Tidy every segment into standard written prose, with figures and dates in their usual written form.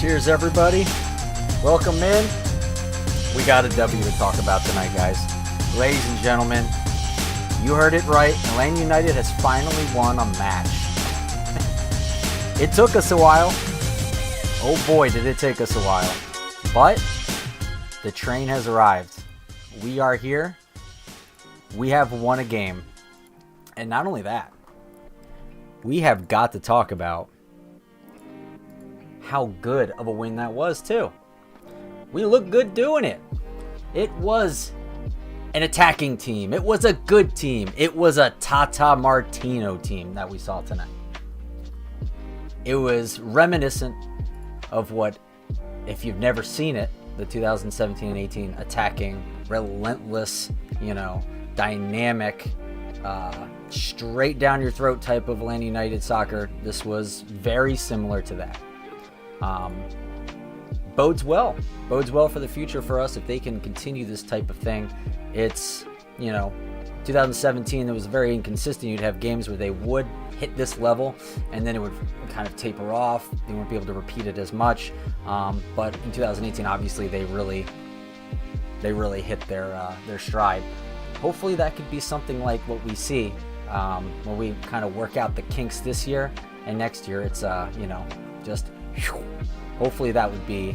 Cheers, everybody. Welcome in. We got a W to talk about tonight, guys. Ladies and gentlemen, you heard it right. Atlanta United has finally won a match. It took us a while. Oh boy, did it take us a while. But the train has arrived. We are here. We have won a game. And not only that, we have got to talk about how good of a win that was, too. We look good doing it. It was an attacking team. It was a good team. It was a Tata Martino team that we saw tonight. It was reminiscent of what, if you've never seen it, the 2017 and 18 attacking, relentless, dynamic, straight down your throat type of Atlanta United soccer. This was very similar to that. Bodes well for the future for us if they can continue this type of thing. It's 2017, it was very inconsistent. You'd have games where they would hit this level and then it would kind of taper off. They wouldn't be able to repeat it as much, but in 2018 obviously they really hit their stride. Hopefully that could be something like what we see when we kind of work out the kinks this year, and next year it's just hopefully that would be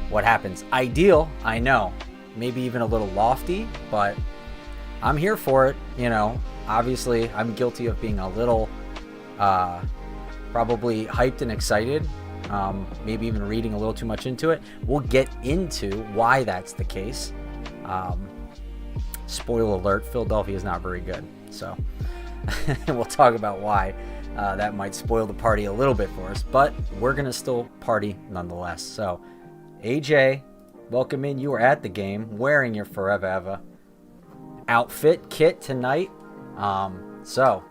what happens. Ideal, I know, maybe even a little lofty, but I'm here for it. Obviously I'm guilty of being a little probably hyped and excited, maybe even reading a little too much into it. We'll get into why that's the case. Spoiler alert, Philadelphia is not very good, so we'll talk about why that might spoil the party a little bit for us, but we're gonna still party nonetheless. So AJ, welcome in. You were at the game wearing your Forever Ever outfit kit tonight. So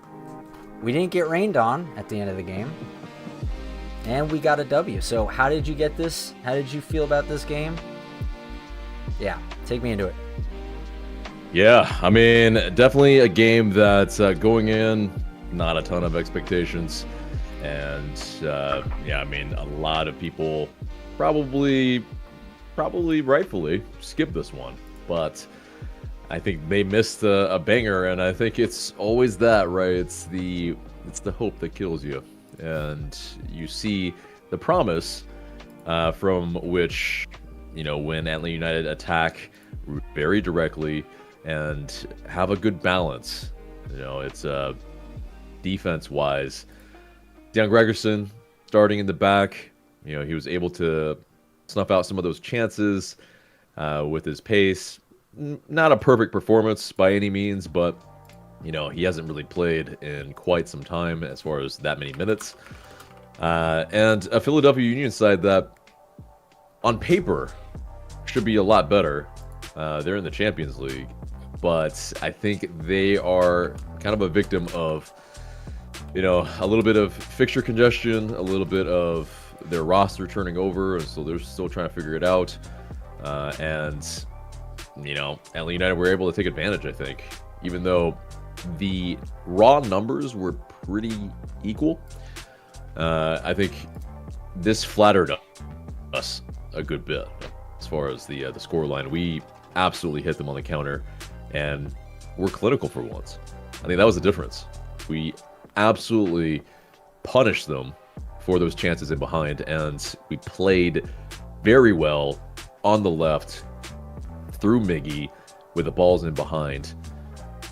we didn't get rained on at the end of the game, and we got a W. So how did you get this? How did you feel about this game? Yeah, take me into it. Yeah, I mean, definitely a game that's going in, not a ton of expectations. And a lot of people probably rightfully skip this one. But I think they missed a banger, and I think it's always that, right? It's the hope that kills you. And you see the promise from which, when Atlanta United attack very directly and have a good balance. It's defense-wise. Deon Gregerson starting in the back. He was able to snuff out some of those chances with his pace. Not a perfect performance by any means, but he hasn't really played in quite some time as far as that many minutes. And a Philadelphia Union side that, on paper, should be a lot better. They're in the Champions League, but I think they are kind of a victim of, a little bit of fixture congestion, a little bit of their roster turning over, and so they're still trying to figure it out. And Atlanta United were able to take advantage, I think, even though the raw numbers were pretty equal. I think this flattered us a good bit as far as the scoreline. We absolutely hit them on the counter, and we're clinical for once. I think that was the difference. We absolutely punished them for those chances in behind, and we played very well on the left through Miggy with the balls in behind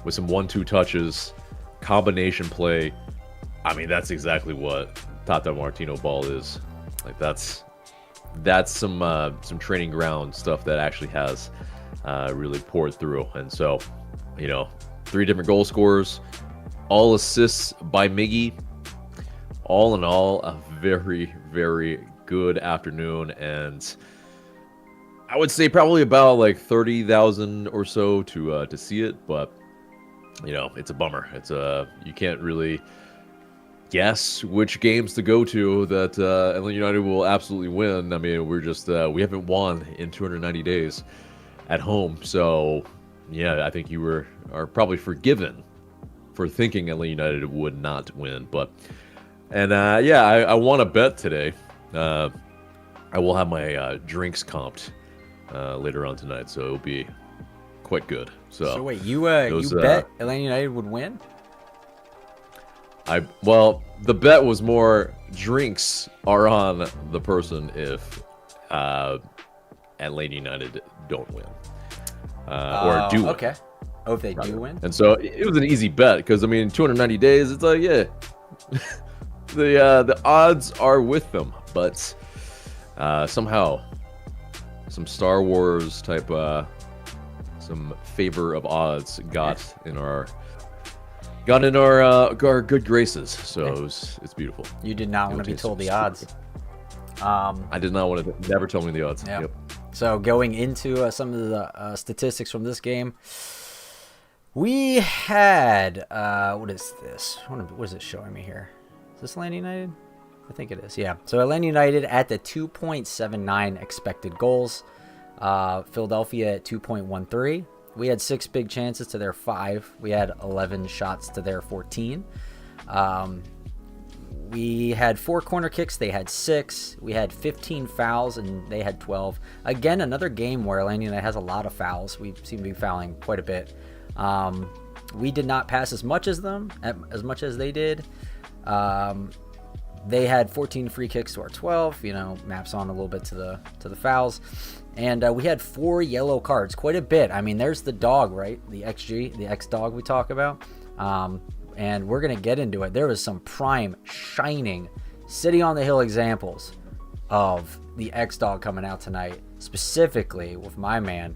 with some 1-2 touches, combination play. I mean, that's exactly what Tata Martino ball is. Like that's some training ground stuff that actually has really poured through. And so, 3 different goal scorers, all assists by Miggy. All in all, a very, very good afternoon, and I would say probably about like 30,000 or so to see it, but it's a bummer. It's you can't really guess which games to go to that Atlanta United will absolutely win. I mean, we're just we haven't won in 290 days at home, so yeah, I think you are probably forgiven for thinking Atlanta United would not win, but. And I won a bet today. I will have my drinks comped later on tonight, so it'll be quite good. So wait, you bet Atlanta United would win? Well, the bet was more drinks are on the person if Atlanta United don't win or do win. Okay. Oh, if they do win? And so it was an easy bet because, I mean, 290 days, it's like, yeah, the odds are with them. But somehow, some Star Wars type, some favor of odds got in our good graces. So it's beautiful. You did not want to be told the odds. I did not want to. Never tell me the odds. Yep. So going into some of the statistics from this game, we had what is this? What is it showing me here? Is this Atlanta United? I think it is. Yeah. So Atlanta United at the 2.79 expected goals. Philadelphia at 2.13. We had 6 big chances to their 5. We had 11 shots to their 14. We had 4 corner kicks. They had 6. We had 15 fouls, and they had 12. Again, another game where Atlanta United has a lot of fouls. We seem to be fouling quite a bit. We did not pass as much as them, as much as they did. They had 14 free kicks to our 12. Maps on a little bit to the fouls. And we had 4 yellow cards, quite a bit. I mean, there's the dog, right? The XG, the X-dog we talk about. And we're going to get into it. There was some prime, shining, city on the hill examples of the X-dog coming out tonight, specifically with my man.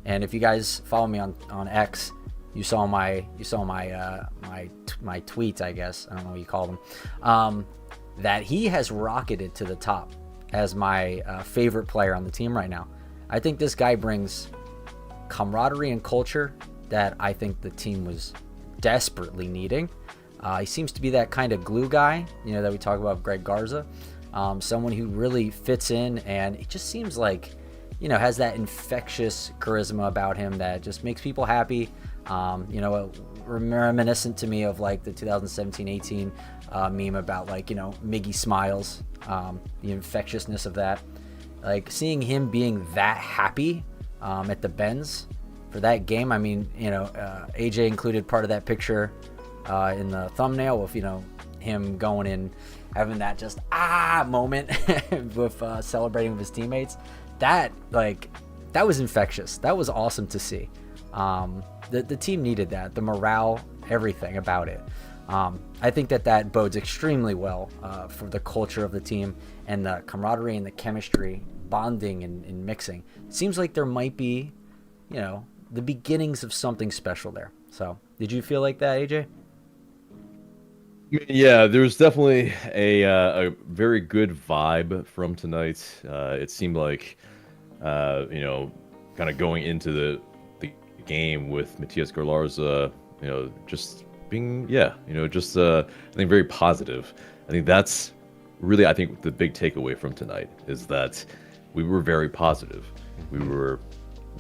And if you guys follow me on X, you saw my tweets, I guess. I don't know what you call them. That he has rocketed to the top as my favorite player on the team right now. I think this guy brings camaraderie and culture that I think the team was desperately needing. He seems to be that kind of glue guy, that we talk about, Greg Garza. Someone who really fits in, and it just seems like, has that infectious charisma about him that just makes people happy. Reminiscent to me of like the 2017-18 meme about Miggy Smiles, the infectiousness of that. Like seeing him being that happy at the Benz for that game. I mean, AJ included part of that picture in the thumbnail with him going in, having that just moment with celebrating with his teammates. That was infectious. That was awesome to see. The team needed that. The morale, everything about it. I think that bodes extremely well for the culture of the team and the camaraderie and the chemistry, bonding and mixing. It seems like there might be, the beginnings of something special there. So, did you feel like that, AJ? Yeah, there's definitely a very good vibe from tonight. It seemed like, kind of going into the game with Matias Galarza, just being, I think very positive. I think that's really, the big takeaway from tonight is that we were very positive. We were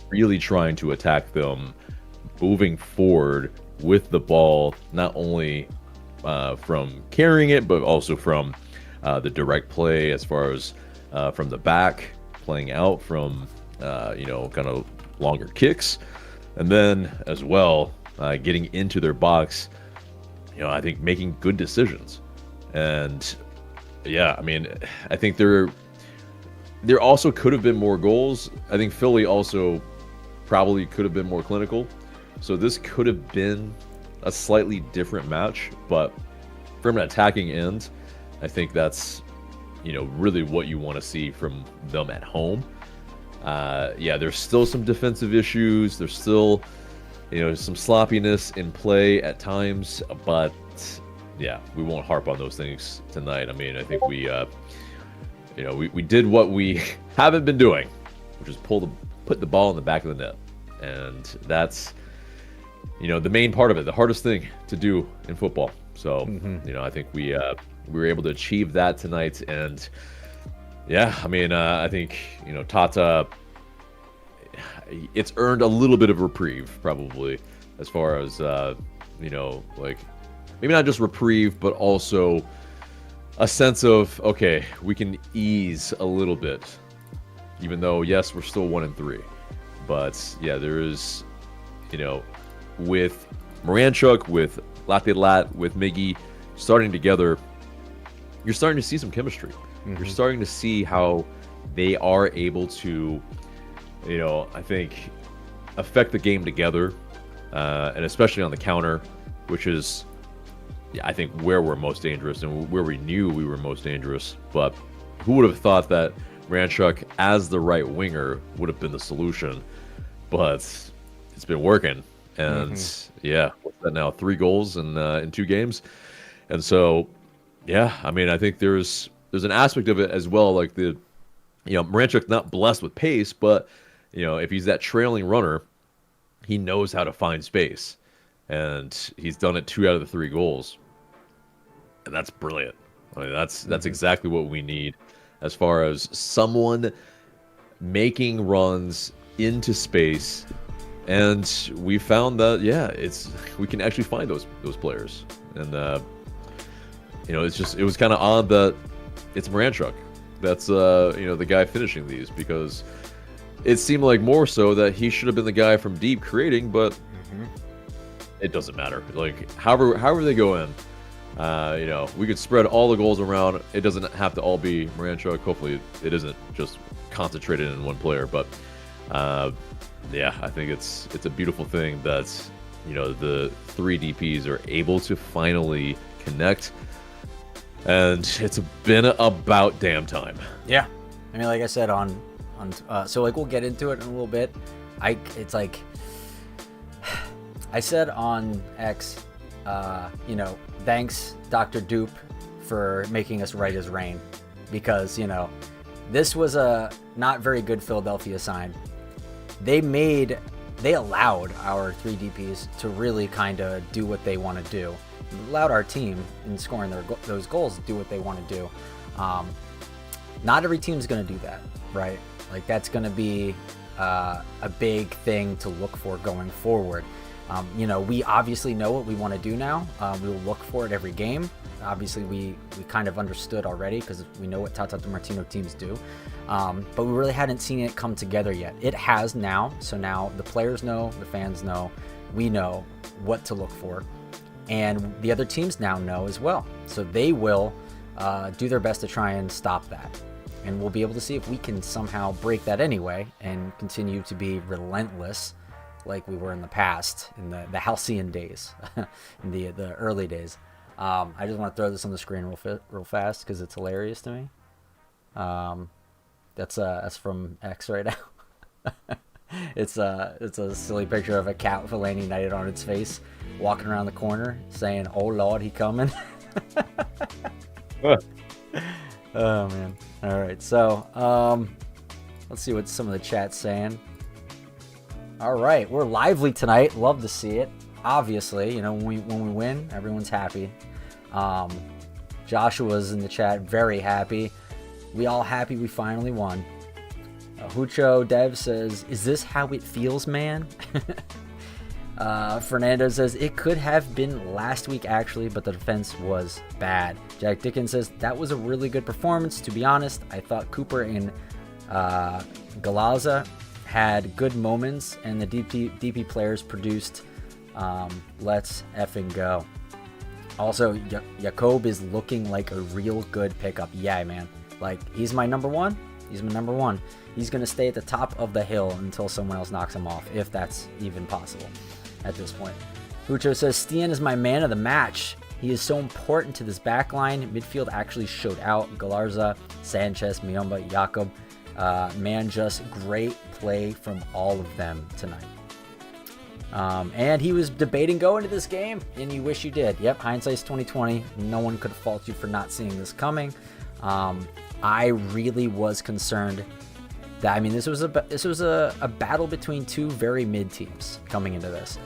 really trying to attack them, moving forward with the ball, not only from carrying it, but also from the direct play as far as from the back, playing out from, kind of longer kicks. And then as well, getting into their box, I think making good decisions. And I think there also could have been more goals. I think Philly also probably could have been more clinical. So this could have been a slightly different match, but from an attacking end, I think that's, really what you want to see from them at home. There's still some defensive issues. There's still, some sloppiness in play at times, but we won't harp on those things tonight. I mean, I think we did what we haven't been doing, which is put the ball in the back of the net. And that's, the main part of it, the hardest thing to do in football. So, I think we were able to achieve that tonight. And I think, Tata, it's earned a little bit of reprieve, probably, as far as, maybe not just reprieve, but also a sense of, okay, we can ease a little bit, even though, yes, we're still 1-3. But yeah, there is, with Moranchuk, with Atlutd, with Miggy starting together, you're starting to see some chemistry. You're starting to see how they are able to, I think, affect the game together, and especially on the counter, which is, I think, where we're most dangerous and where we knew we were most dangerous. But who would have thought that Moranchuk as the right winger would have been the solution? But it's been working. And yeah, what's that now? 3 goals in 2 games. And so, yeah, I mean, I think there's an aspect of it as well, like Moranchuk not blessed with pace, but if he's that trailing runner, he knows how to find space, and he's done it 2 out of the 3 goals, and that's brilliant. I mean, that's exactly what we need as far as someone making runs into space. And we found that, we can actually find those players. And it was kind of odd that it's Moranchuk that's the guy finishing these, because it seemed like more so that he should have been the guy from deep creating, but it doesn't matter. Like, however they go in, we could spread all the goals around. It doesn't have to all be Moranchuk. Hopefully it isn't just concentrated in one player, but I think it's a beautiful thing that the 3 DPs are able to finally connect, and it's been about damn time. Yeah, I mean, like I said so we'll get into it in a little bit. It's like I said on X, thanks Dr. Dupe for making us right as rain, because this was a not very good Philadelphia sign. They allowed our 3 DPs to really kind of do what they want to do. Allowed our team in scoring those goals to do what they want to do. Not every team's going to do that, right? Like, that's going to be a big thing to look for going forward. We obviously know what we want to do now. We will look for it every game. Obviously, we kind of understood already, because we know what Tata Martino teams do. But we really hadn't seen it come together yet. It has now. So now the players know, the fans know, we know what to look for. And the other teams now know as well. So they will do their best to try and stop that. And we'll be able to see if we can somehow break that anyway and continue to be relentless like we were in the past, in the halcyon days, in the early days. I just want to throw this on the screen real fast because it's hilarious to me. That's from X right now. It's a silly picture of a cat with a Laney United on its face, walking around the corner saying, "Oh Lord, he coming." Oh man. All right, so let's see what some of the chat's saying. All right, we're lively tonight. Love to see it. Obviously, when we win, everyone's happy. Joshua's in the chat, very happy. We all happy we finally won. Hucho Dev says, "Is this how it feels, man?" Fernando says, "It could have been last week actually, but the defense was bad." Jack Dickens says, "That was a really good performance. To be honest, I thought Cooper and Galaza had good moments, and the DP players produced. Let's effing go." Also, Jakob is looking like a real good pickup. Yeah, man. Like, he's my number one. He's my number one. He's going to stay at the top of the hill until someone else knocks him off, if that's even possible at this point. Hucho says, "Stian is my man of the match. He is so important to this back line. Midfield actually showed out. Galarza, Sanchez, Miomba, Jakob. Man, just great play from all of them tonight." And he was debating going to this game, and you wish you did. Yep, hindsight's 2020. No one could fault you for not seeing this coming. I really was concerned that, I mean, this was a battle between 2 very mid teams coming into this.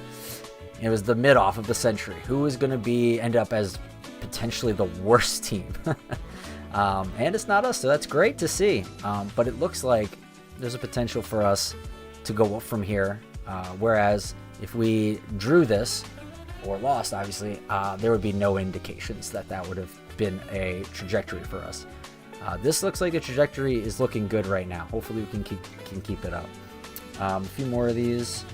It was the mid-off of the century. Who was going to end up as potentially the worst team? And it's not us, so that's great to see. But it looks like there's a potential for us to go up from here. Whereas if we drew this, or lost, obviously, there would be no indications that would have been a trajectory for us. This looks like the trajectory is looking good right now. Hopefully we can keep it up. A few more of these.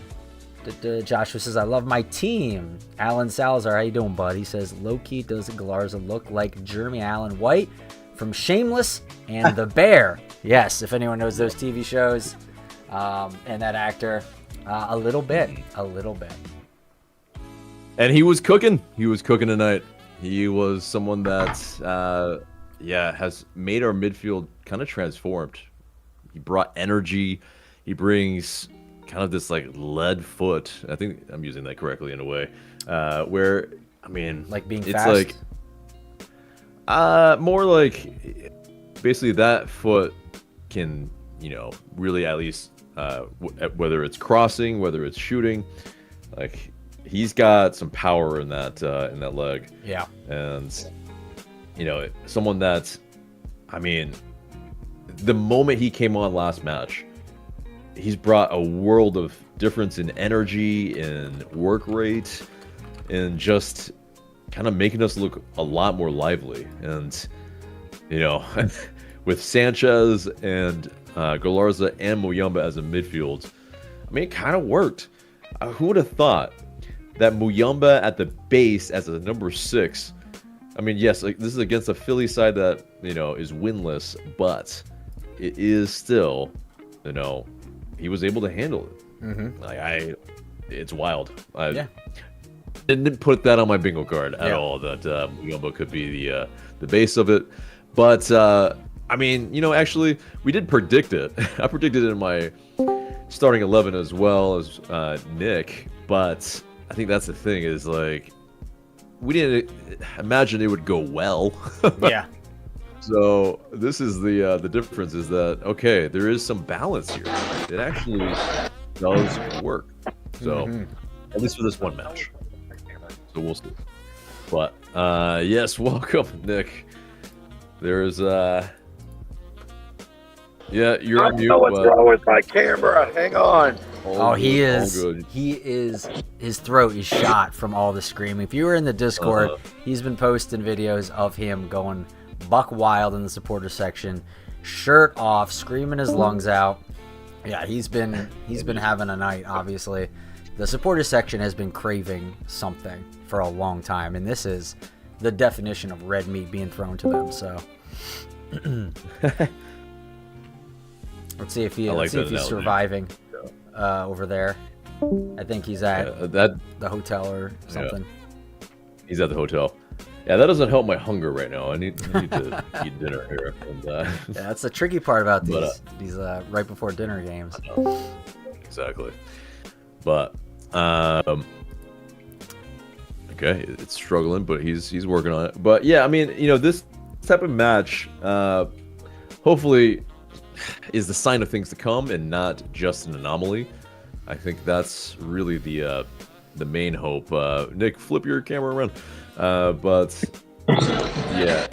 Joshua says, I love my team. Alan Salazar, how you doing, bud? He says, low-key does Galarza look like Jeremy Allen White from Shameless and The Bear? Yes, if anyone knows those TV shows and that actor, a little bit. And he was cooking. He was cooking tonight. He was someone that, has made our midfield kind of transformed. He brought energy. He brings kind of this like lead foot. I think I'm using that correctly in a way. Where, I mean, like being it's fast? like, more like basically that foot can, really at least, whether it's crossing, whether it's shooting, like he's got some power in that leg. Yeah. And, someone that, I mean, the moment he came on last match, he's brought a world of difference in energy, in work rate, and just kind of making us look a lot more lively. And, with Sanchez and Galarza and Muyumba as a midfield, I mean, it kind of worked. Who would have thought that Muyumba at the base as a number 6? I mean, yes, like, this is against a Philly side that, is winless, but it is still, he was able to handle it. Mm-hmm. Like, it's wild. I didn't put that on my bingo card at all, that Muyumba could be the base of it. But, I mean, actually, we did predict it. I predicted it in my starting 11 as well as Nick, but I think that's the thing is, like, we didn't imagine it would go well. Yeah. So this is the difference is that, okay, there is some balance here. It actually does work. So at least for this one match. So we'll see. But yes, welcome, Nick. There's you're on mute. I don't know what's wrong with my camera. Hang on. He is. His throat is shot from all the screaming. If you were in the Discord, he's been posting videos of him going buck wild in the supporter section, shirt off, screaming his lungs out. Yeah, he's been having a night. Obviously, the supporter section has been craving something for a long time, and this is the definition of red meat being thrown to them. So. Let's see if he's surviving over there. I think he's at the hotel or something. Yeah. He's at the hotel. Yeah, that doesn't help my hunger right now. I need to eat dinner here. And, yeah, that's the tricky part about these right before dinner games. Exactly. But okay, it's struggling, but he's working on it. But yeah, I mean, this type of match, hopefully, is the sign of things to come and not just an anomaly. I think that's really the main hope. Nick, flip your camera around. But yeah,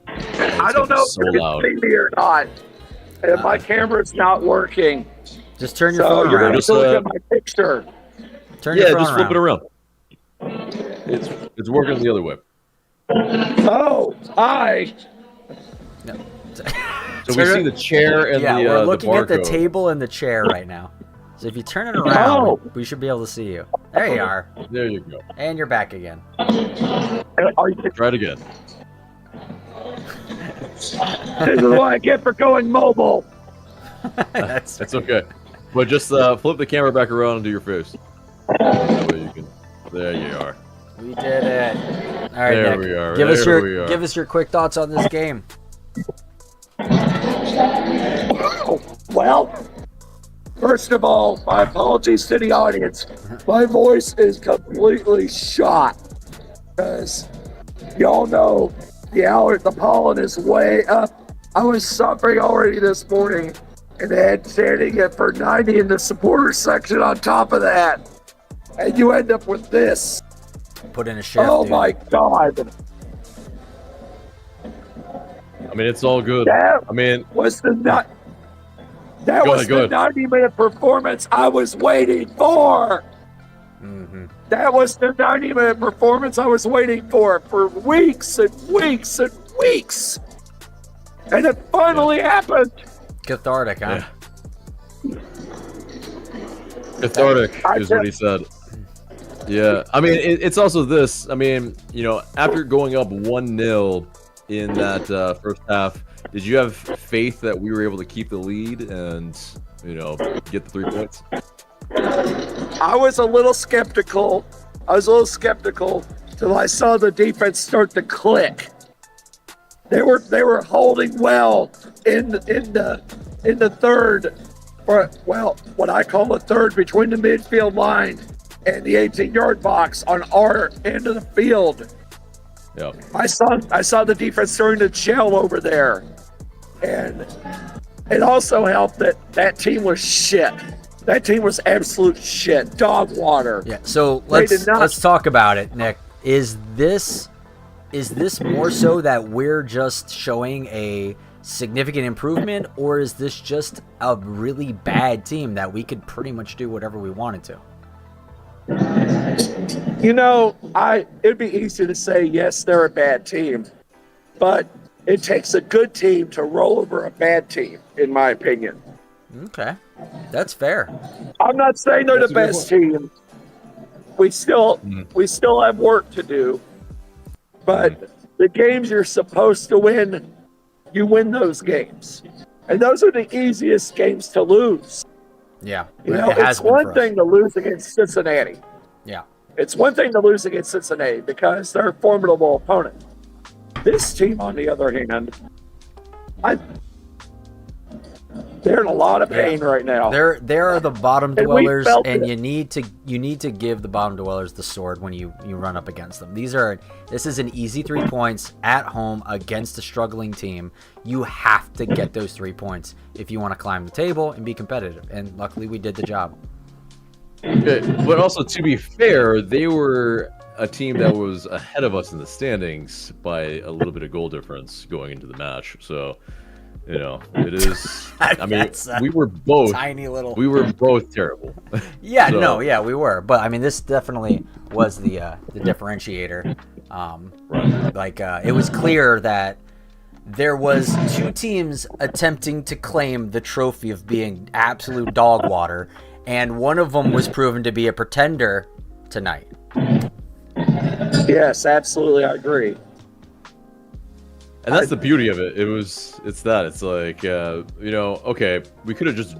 I don't know if you can see me or not. And my camera's not working. Just turn your phone around. Just look at my picture. Turn your phone just flip it around. It's working the other way. Oh, hi. No. So we see the chair and we're looking at the barcode. table and the chair right now. So if you turn it around, we should be able to see you. There you are. There you go. And you're back again. Try it again. This is what I get for going mobile. That's okay. But just flip the camera back around and do your face. That way you can. There you are. We did it. All right, there Nick. we are. Give us your quick thoughts on this game. Well, first of all, my apologies to the audience. My voice is completely shot because y'all know the pollen is way up. I was suffering already this morning and then standing it for 90 in the supporter section on top of that. And you end up with this. Put in a shift. Oh dude. my God. I mean, it's all good. That I mean, was the 90-minute performance I was waiting for. That was the 90-minute performance I was waiting for weeks and weeks and weeks. And it finally happened. Cathartic, huh? Yeah. Cathartic is what he said. Yeah, I mean, it's also this. I mean, you know, after going up 1-0 in that first half, did you have faith that we were able to keep the lead and, you know, get the 3 points? I was a little skeptical. Till I saw the defense start to click. They were holding well in the third, or well, what I call the third, between the midfield line and the 18-yard box on our end of the field. Yeah. I saw the defense starting to gel over there, and it also helped that team was shit. That team was absolute shit, dog water. Yeah. So let's talk about it, Nick. Is this more so that we're just showing a significant improvement, or is this just a really bad team that we could pretty much do whatever we wanted to? You know, it'd be easy to say, yes, they're a bad team, but it takes a good team to roll over a bad team, in my opinion. Okay, that's fair. I'm not saying they're the best team. We still have work to do, but the games you're supposed to win, you win those games, and those are the easiest games to lose. Yeah, you know, it's one thing to lose against Cincinnati. Yeah. It's one thing to lose against Cincinnati because they're a formidable opponent. This team, on the other hand, they're in a lot of pain right now. There are the bottom dwellers, and you need to give the bottom dwellers the sword when you run up against them. This is an easy 3 points at home against a struggling team. You have to get those 3 points if you want to climb the table and be competitive. And luckily, we did the job. Okay, but also, to be fair, they were a team that was ahead of us in the standings by a little bit of goal difference going into the match. So, you know, it is. I mean, we were both tiny little. We were both terrible. Yeah, we were. But I mean, this definitely was the differentiator. Right. Like it was clear that there was two teams attempting to claim the trophy of being absolute dog water, and one of them was proven to be a pretender tonight. Yes, absolutely, I agree. And that's the beauty of it. It's like, you know, okay, we could have just,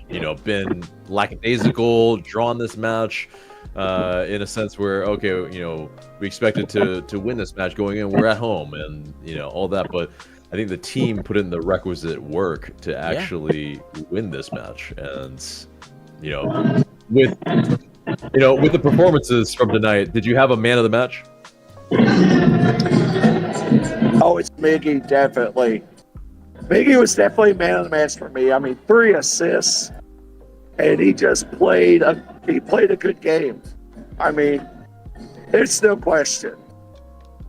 you know, been lackadaisical, drawn this match, in a sense where, okay, you know, we expected to win this match going in, we're at home, and, you know, all that, but I think the team put in the requisite work to actually win this match. And, you know, with the performances from tonight, did you have a man of the match? Oh, it's Miggy, definitely. Miggy was definitely man of the match for me. I mean, 3 assists, and he just played a good game. I mean, there's no question.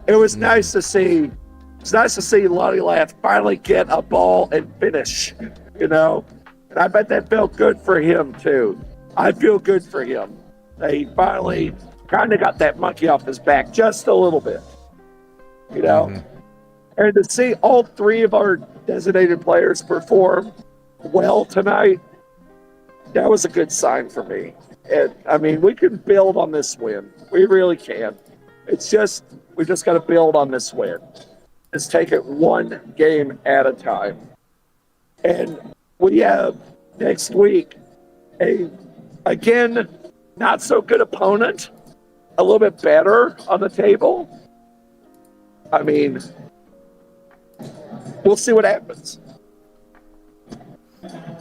It was nice to see. It's nice to see Lonnie Lath finally get a ball and finish. You know, and I bet that felt good for him too. I feel good for him. That he finally kind of got that monkey off his back just a little bit. You know. And to see all 3 of our designated players perform well tonight, that was a good sign for me. And I mean, we can build on this win. We really can. It's just, we just got to build on this win. Let's take it one game at a time. And we have next week again, not so good opponent, a little bit better on the table. I mean, we'll see what happens.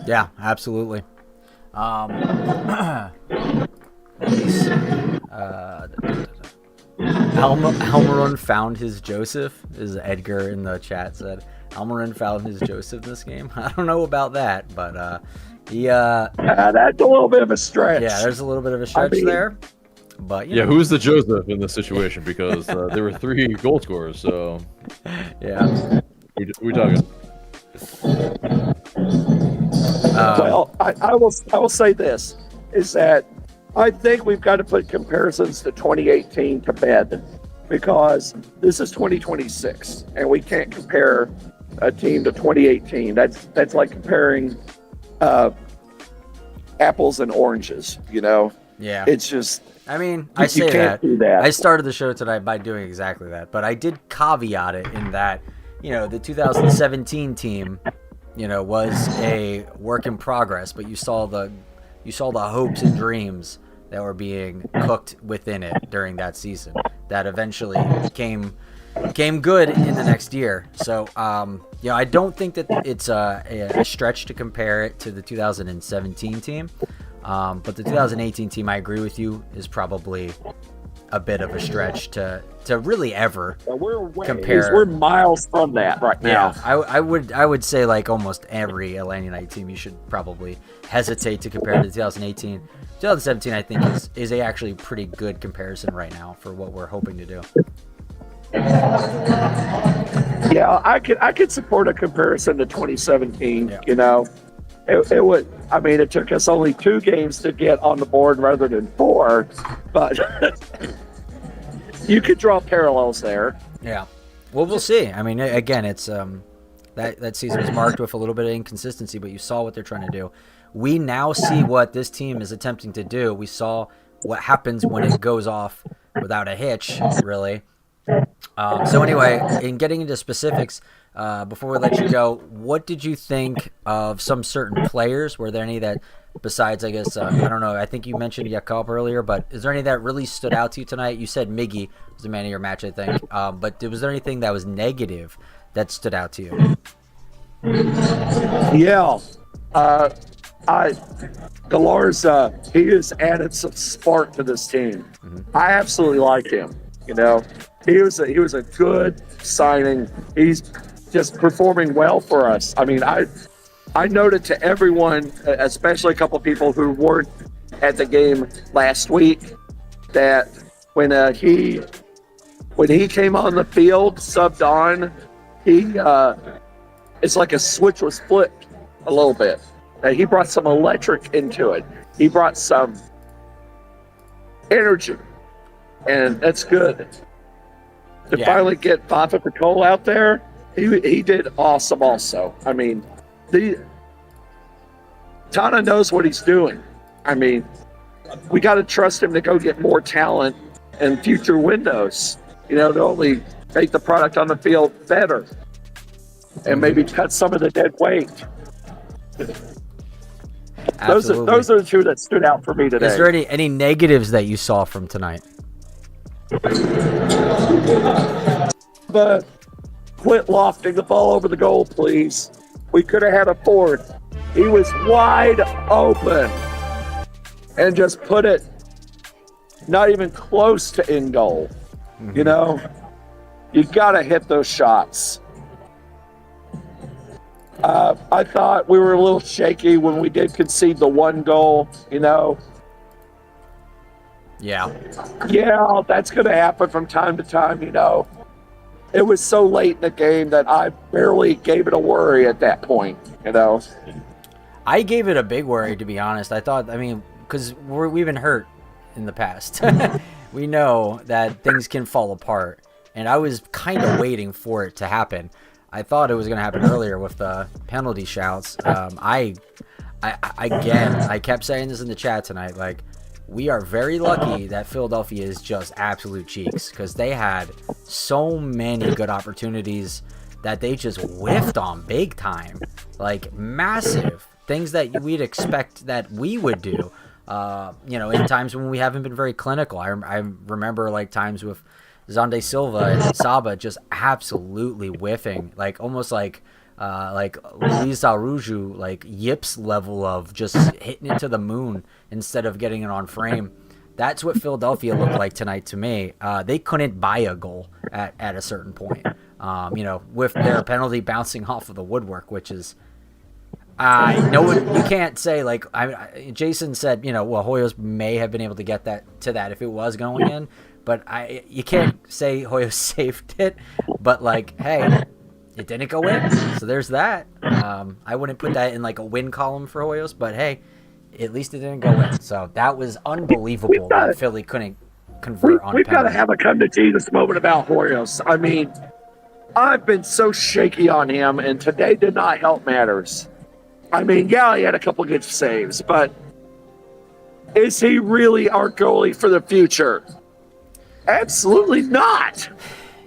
Yeah, absolutely. Almiron found his Joseph, as Edgar in the chat said. Almiron found his Joseph in this game. I don't know about that, but that's a little bit of a stretch. Yeah, there's a little bit of a stretch there. But yeah, who's the Joseph in this situation? Because there were 3 goal scorers, so yeah. We're talking. Well, I will say this, is that I think we've got to put comparisons to 2018 to bed because this is 2026 and we can't compare a team to 2018. That's like comparing apples and oranges, you know? Yeah. It's just, I mean, you can't do that. I started the show tonight by doing exactly that, but I did caveat it in that, you know, the 2017 team, you know, was a work in progress, but you saw the hopes and dreams that were being cooked within it during that season that eventually came good in the next year. So, you know, I don't think that it's a stretch to compare it to the 2017 team. But the 2018 team, I agree with you, is probably a bit of a stretch to really ever compare. We're miles from that right now. Yeah, I would say like almost every Atlanta United team you should probably hesitate to compare to 2018. 2017, I think, is a actually pretty good comparison right now for what we're hoping to do. Yeah, I could support a comparison to 2017. Yeah. You know, it would. I mean, it took us only 2 games to get on the board rather than 4, but you could draw parallels there. Yeah. Well, we'll see. I mean, again, it's that season was marked with a little bit of inconsistency, but you saw what they're trying to do. We now see what this team is attempting to do. We saw what happens when it goes off without a hitch, really. So anyway, in getting into specifics, before we let you go, what did you think of some certain players? Were there any that, besides, I guess, I don't know, I think you mentioned Jakob earlier, but is there any that really stood out to you tonight? You said Miggy was the man of your match, I think. But was there anything that was negative that stood out to you? Yeah. Delors, he has added some spark to this team. Mm-hmm. I absolutely like him. You know, he was a good signing. He's just performing well for us. I mean, I noted to everyone, especially a couple of people who weren't at the game last week, that when he came on the field, subbed on, it's like a switch was flipped a little bit. He brought some electric into it. He brought some energy, and that's good. To finally get Fafa Cole out there, he did awesome also. I mean, Tana knows what he's doing. I mean, we got to trust him to go get more talent in future windows, you know, to only make the product on the field better and maybe cut some of the dead weight. Those are the 2 that stood out for me today. Is there any negatives that you saw from tonight? But quit lofting the ball over the goal, please. We could have had a 4th. He was wide open and just put it not even close to in goal. Mm-hmm. You know, you got to hit those shots. I thought we were a little shaky when we did concede the 1 goal, you know. Yeah, that's going to happen from time to time, you know. It was so late in the game that I barely gave it a worry at that point, you know. I gave it a big worry, to be honest. I thought, I mean, because we've been hurt in the past. We know that things can fall apart, and I was kind of waiting for it to happen. I thought it was going to happen earlier with the penalty shouts. I kept saying this in the chat tonight, like, we are very lucky that Philadelphia is just absolute cheeks, because they had so many good opportunities that they just whiffed on big time, like massive things that we'd expect that we would do, you know, in times when we haven't been very clinical. I remember like times with Zonde Silva and Saba just absolutely whiffing, like almost like Luis Arujo, like Yips level of just hitting it to the moon instead of getting it on frame. That's what Philadelphia looked like tonight to me. They couldn't buy a goal at a certain point, you know, with their penalty bouncing off of the woodwork, which is, you can't say, like, Jason said, you know, well, Hoyos may have been able to get that if it was going in, but you can't say Hoyos saved it, but like, hey, it didn't go in, so there's that. I wouldn't put that in like a win column for Hoyos, but hey, at least it didn't go in. So that was unbelievable got that it. Philly couldn't convert on a We've got to penalty. have a come to Jesus moment about Hoyos. I mean, I've been so shaky on him, and today did not help matters. I mean, yeah, he had a couple good saves, but is he really our goalie for the future? Absolutely not.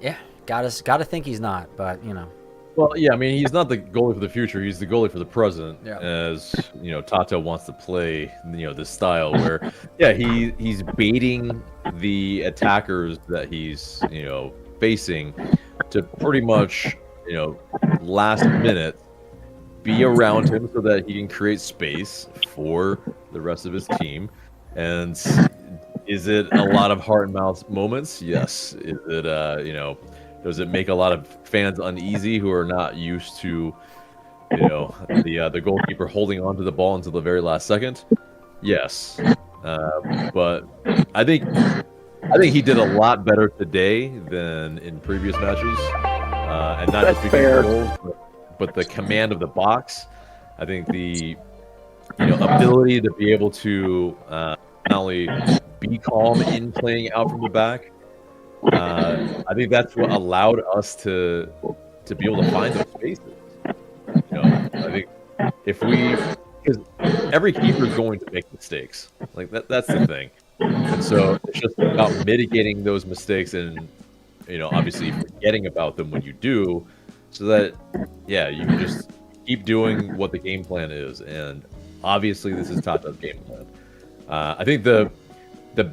Yeah, gotta think he's not, but you know. Well, yeah, I mean, he's not the goalie for the future. He's the goalie for the present. Yeah. As you know, Tata wants to play, this style where, yeah, he's baiting the attackers that he's, facing to pretty much, last minute be around him so that he can create space for the rest of his team. And is it a lot of heart and mouth moments? Yes. Is it, does it make a lot of fans uneasy who are not used to, the goalkeeper holding on to the ball until the very last second? Yes. But I think he did a lot better today than in previous matches, and not just because of goals, but the command of the box. I think the ability to be able to not only be calm in playing out from the back. I think that's what allowed us to be able to find those spaces. I think because every keeper is going to make mistakes. Like that's the thing. And so it's just about mitigating those mistakes and, obviously forgetting about them when you do, so that, yeah, you can just keep doing what the game plan is. And obviously this is Tata's game plan. I think the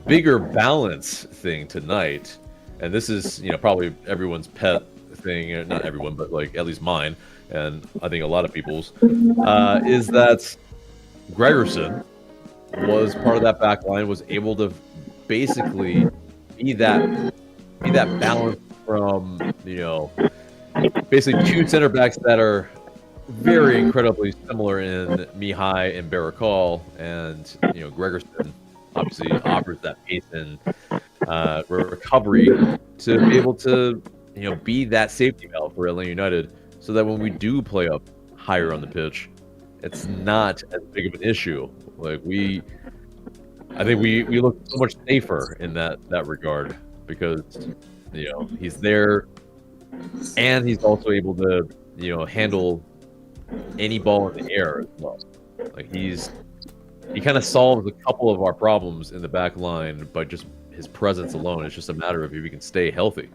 bigger balance thing tonight, and this is, probably everyone's pet thing, not everyone, but like at least mine, and I think a lot of people's, is that Gregerson was part of that back line, was able to basically be that balance from, basically two center backs that are very incredibly similar in Mihai and Barakal, and Gregerson obviously offers that pace and recovery to be able to be that safety valve for Atlanta United, so that when we do play up higher on the pitch, it's not as big of an issue. Like I think we look so much safer in that regard, because he's there and he's also able to handle any ball in the air as well. Like he kind of solves a couple of our problems in the back line by just his presence alone. It's just a matter of if he can stay healthy.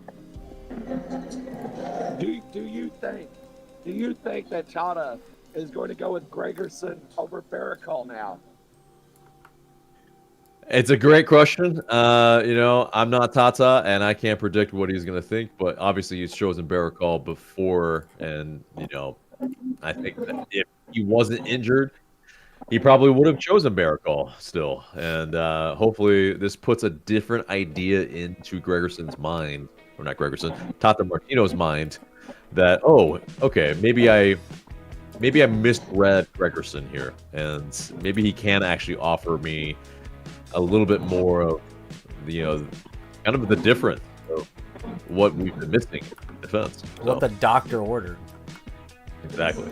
Do you think that Tata is going to go with Gregerson over Barakal now? It's a great question. I'm not Tata, and I can't predict what he's going to think. But obviously, he's chosen Barakal before, and I think that if he wasn't injured, he probably would have chosen Barakal still. And hopefully, this puts a different idea into Gregerson's mind, or not Gregerson, Tata Martino's mind, that okay, maybe I misread Gregerson here, and maybe he can actually offer me a little bit more of kind of the difference of what we've been missing in defense. What the doctor ordered. Exactly.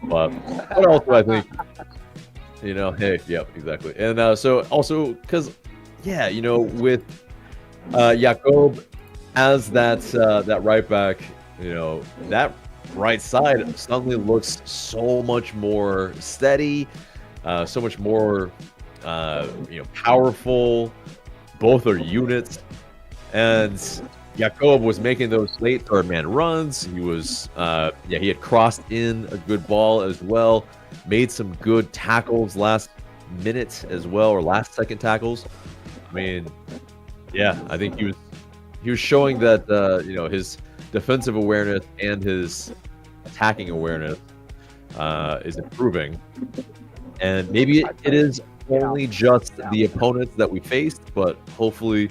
But what else do I think? Hey, yeah, exactly. And so also because, with Jakob as that right back, that right side suddenly looks so much more steady, so much more powerful. Both are units, and Jakob was making those late third man runs. He was he had crossed in a good ball as well, made some good tackles last minute as well, or last second tackles. I mean, yeah, I think he was showing that his defensive awareness and his attacking awareness is improving, and maybe it is only just the opponents that we faced, but hopefully,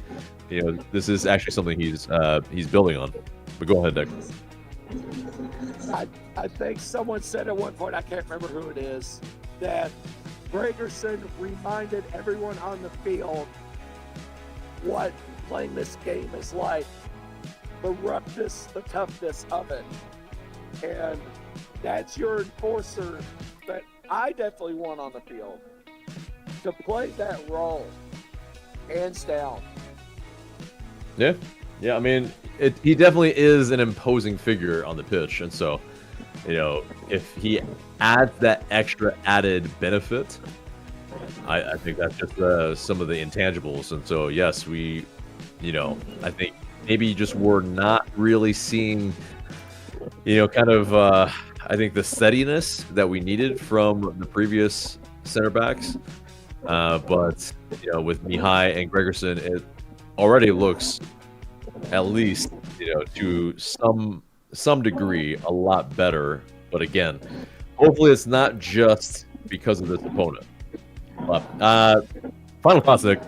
this is actually something he's building on. But go ahead, Dick. I think someone said at one point, I can't remember who it is, that Gregerson reminded everyone on the field what playing this game is like, the roughness, the toughness of it. And that's your enforcer that I definitely want on the field. to play that role, hands down. Yeah. Yeah, I mean, he definitely is an imposing figure on the pitch. And so, if he adds that extra added benefit, I think that's just some of the intangibles. And so, yes, I think maybe just we're not really seeing, I think the steadiness that we needed from the previous center backs. But, with Mihai and Gregerson, it already looks, at least, to some degree, a lot better. But again, hopefully it's not just because of this opponent. But, final thoughts, Nick.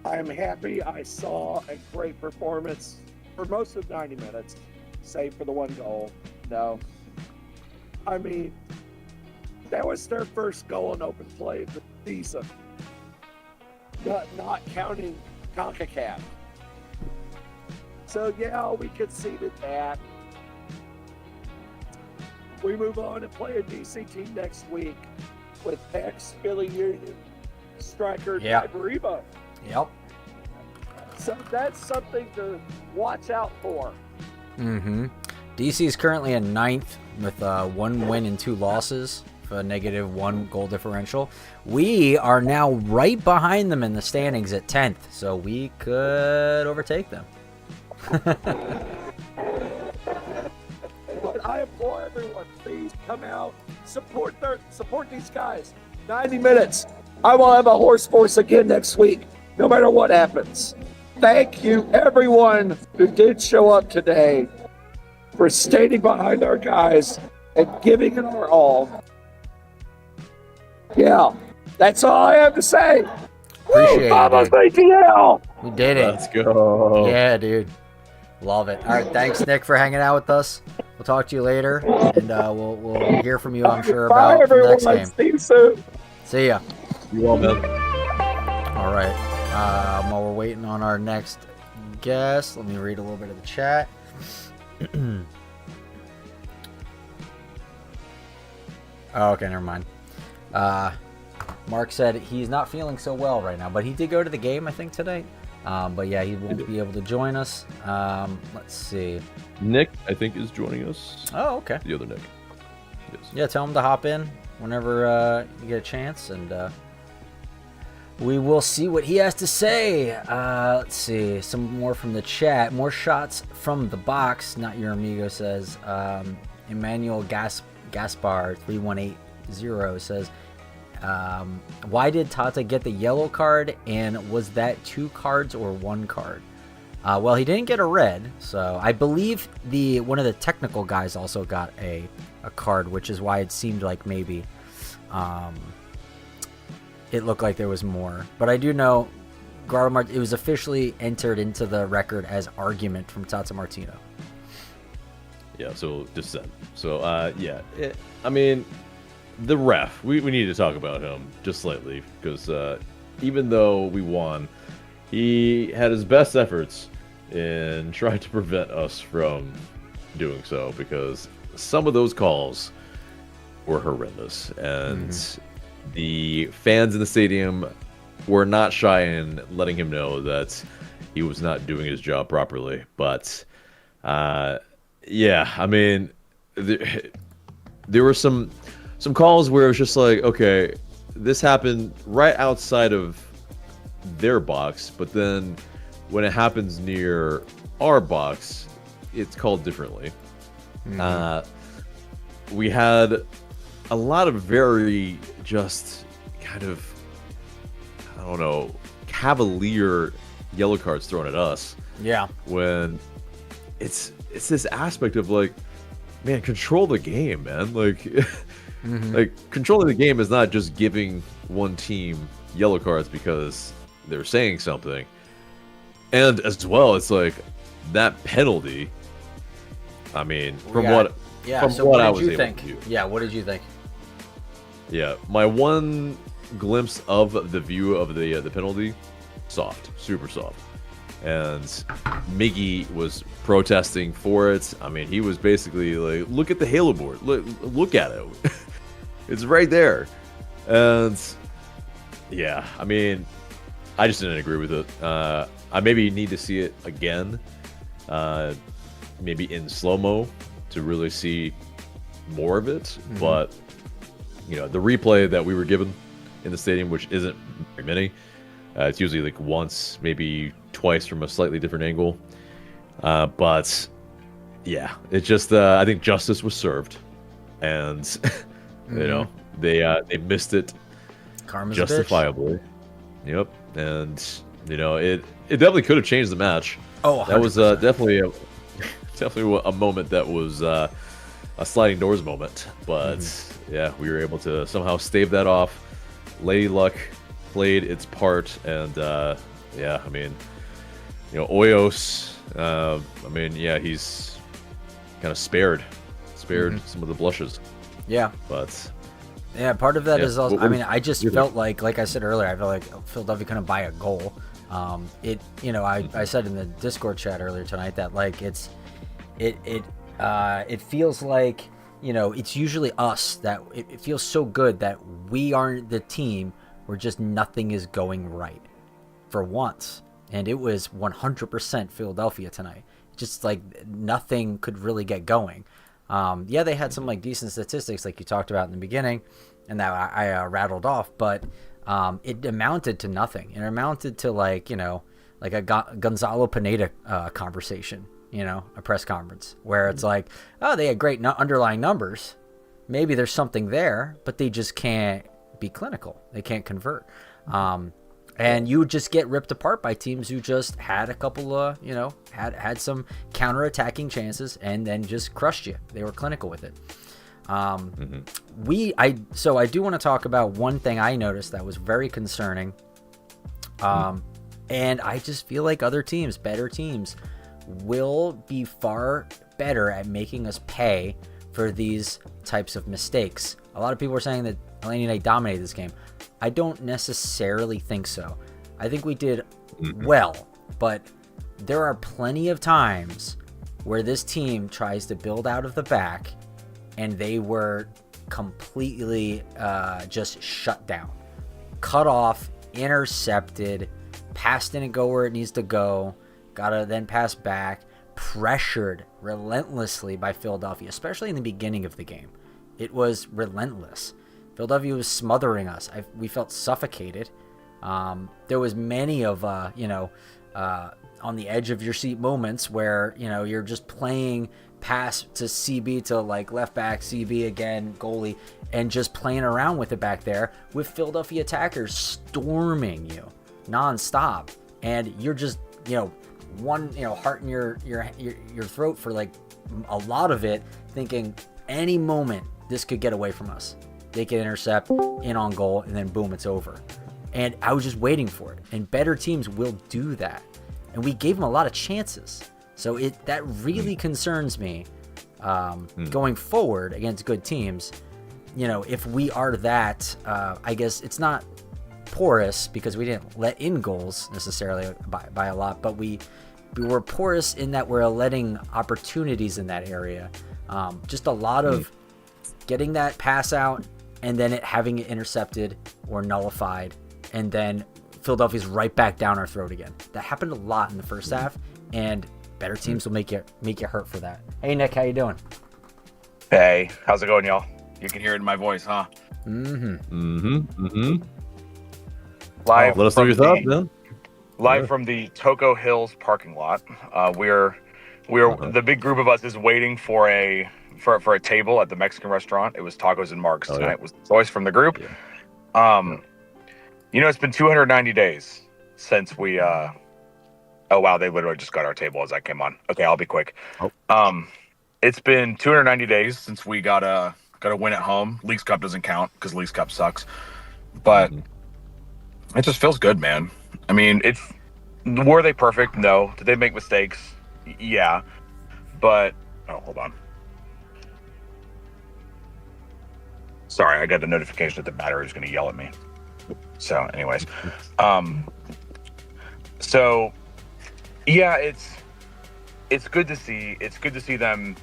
I'm happy I saw a great performance for most of 90 minutes, save for the one goal. No. I mean, that was their first goal in open play of the season. Not counting CONCACAF. So, yeah, we conceded that. We move on and play a DC team next week with ex-Philly Union striker Iberivo. Yep. So that's something to watch out for. Mm-hmm. DC is currently in 9th with 1 win and 2 losses for a -1 goal differential. We are now right behind them in the standings at 10th, so we could overtake them. But I implore everyone, please come out, support these guys. 90 minutes. I will have a horse force again next week, no matter what happens. Thank you, everyone who did show up today, for standing behind our guys and giving it our all. Yeah, that's all I have to say. Appreciate Vamos, it. ATL! We did it. Let's go. Yeah, dude. Love it. All right, thanks, Nick, for hanging out with us. We'll talk to you later, and we'll hear from you, I'm sure, Bye, about the everyone. next game. See you soon. See ya. You all, man. All right. While we're waiting on our next guest, let me read a little bit of the chat. Oh, okay, never mind. Mark said he's not feeling so well right now, but he did go to the game, I think, today. But yeah, he won't be able to join us. Let's see. Nick, I think, is joining us. Oh, okay. The other Nick. Yes. Yeah, tell him to hop in whenever you get a chance, and we will see what he has to say. Let's see. Some more from the chat. More shots from the box. Not your amigo says. Emmanuel Gaspar 3180 says, why did Tata get the yellow card, and was that 2 cards or 1 card? Well, he didn't get a red, so I believe one of the technical guys also got a card, which is why it seemed like maybe it looked like there was more. But I do know it was officially entered into the record as argument from Tata Martino. Yeah, so dissent. So, I mean, the ref, we need to talk about him just slightly, because even though we won, he had his best efforts in trying to prevent us from doing so, because some of those calls were horrendous, and the fans in the stadium were not shy in letting him know that he was not doing his job properly. But yeah, I mean, there were some calls where it was just like, okay, this happened right outside of their box, but then when it happens near our box, it's called differently. We had a lot of very just kind of, I don't know, cavalier yellow cards thrown at us. Yeah. When it's this aspect of like, man, control the game, man. Like, like controlling the game is not just giving one team yellow cards because they're saying something. And as well, it's like that penalty. I mean, from what I was able to view. Yeah, what did you think? Yeah, my one glimpse of the view of the penalty, soft, super soft. And Miggy was protesting for it. I mean, he was basically like, look at the halo board. Look at it. It's right there. And yeah, I mean, I just didn't agree with it. I maybe need to see it again, maybe in slow-mo to really see more of it. But the replay that we were given in the stadium, which isn't very many, it's usually like once, maybe twice from a slightly different angle. But yeah, it's just I think justice was served, and they missed it. Karma's justifiably. Yep, and it definitely could have changed the match. Oh, 100%. That was definitely a moment that was a sliding doors moment. But yeah, we were able to somehow stave that off. Lady Luck played its part, and yeah, I mean, Oyos. I mean, yeah, he's kind of spared some of the blushes. Yeah, but. Yeah, part of that is also. I mean, I just felt like I said earlier, I felt like Philadelphia couldn't buy a goal. I said in the Discord chat earlier tonight that like it feels like it's usually us that it feels so good that we aren't the team where just nothing is going right for once, and it was 100% Philadelphia tonight. Just like nothing could really get going. Yeah, they had some like decent statistics like you talked about in the beginning, and that I rattled off, but it amounted to nothing. It amounted to like a Gonzalo Pineda conversation, a press conference where it's like, oh, they had great underlying numbers. Maybe there's something there, but they just can't be clinical. They can't convert. And you would just get ripped apart by teams who just had a couple of, had some counter-attacking chances and then just crushed you. They were clinical with it. So I do want to talk about one thing I noticed that was very concerning. And I just feel like other teams, better teams, will be far better at making us pay for these types of mistakes. A lot of people are saying that Atlanta United dominated this game. I don't necessarily think so. I think we did well, but there are plenty of times where this team tries to build out of the back and they were completely just shut down, cut off, intercepted, pass didn't go where it needs to go, gotta then pass back, pressured relentlessly by Philadelphia, especially in the beginning of the game. It was relentless. Philadelphia was smothering us. We felt suffocated. There was many of on the edge of your seat moments where you're just playing pass to CB to like left back, CB again, goalie, and just playing around with it back there with Philadelphia attackers storming you nonstop, and you're just heart in your throat for like a lot of it, thinking any moment this could get away from us. They could intercept in on goal, and then boom, it's over. And I was just waiting for it. And better teams will do that. And we gave them a lot of chances. So that really concerns me going forward against good teams. If we are that, I guess it's not porous because we didn't let in goals necessarily by a lot, but we were porous in that we're letting opportunities in that area. Just a lot of getting that pass out and then having it intercepted or nullified, and then Philadelphia's right back down our throat again. That happened a lot in the first half, and better teams will make you hurt for that. Hey Nick, how you doing? Hey, how's it going, y'all? You can hear it in my voice, huh? Live Live. Let us know your thoughts, man. Live from the Toco Hills parking lot. We're the big group of us is waiting for a table at the Mexican restaurant. It was Tacos and Marks tonight. Yeah. It was the choice from the group. Yeah. It's been 290 days since we oh wow, they literally just got our table as I came on. Okay, I'll be quick. It's been 290 days since we got a win at home. Leagues Cup doesn't count because Leagues Cup sucks. But it just feels good, man. I mean, were they perfect? No. Did they make mistakes? Yeah. But hold on. Sorry, I got a notification that the battery is going to yell at me. So, anyways, so yeah, it's good to see. It's good to see them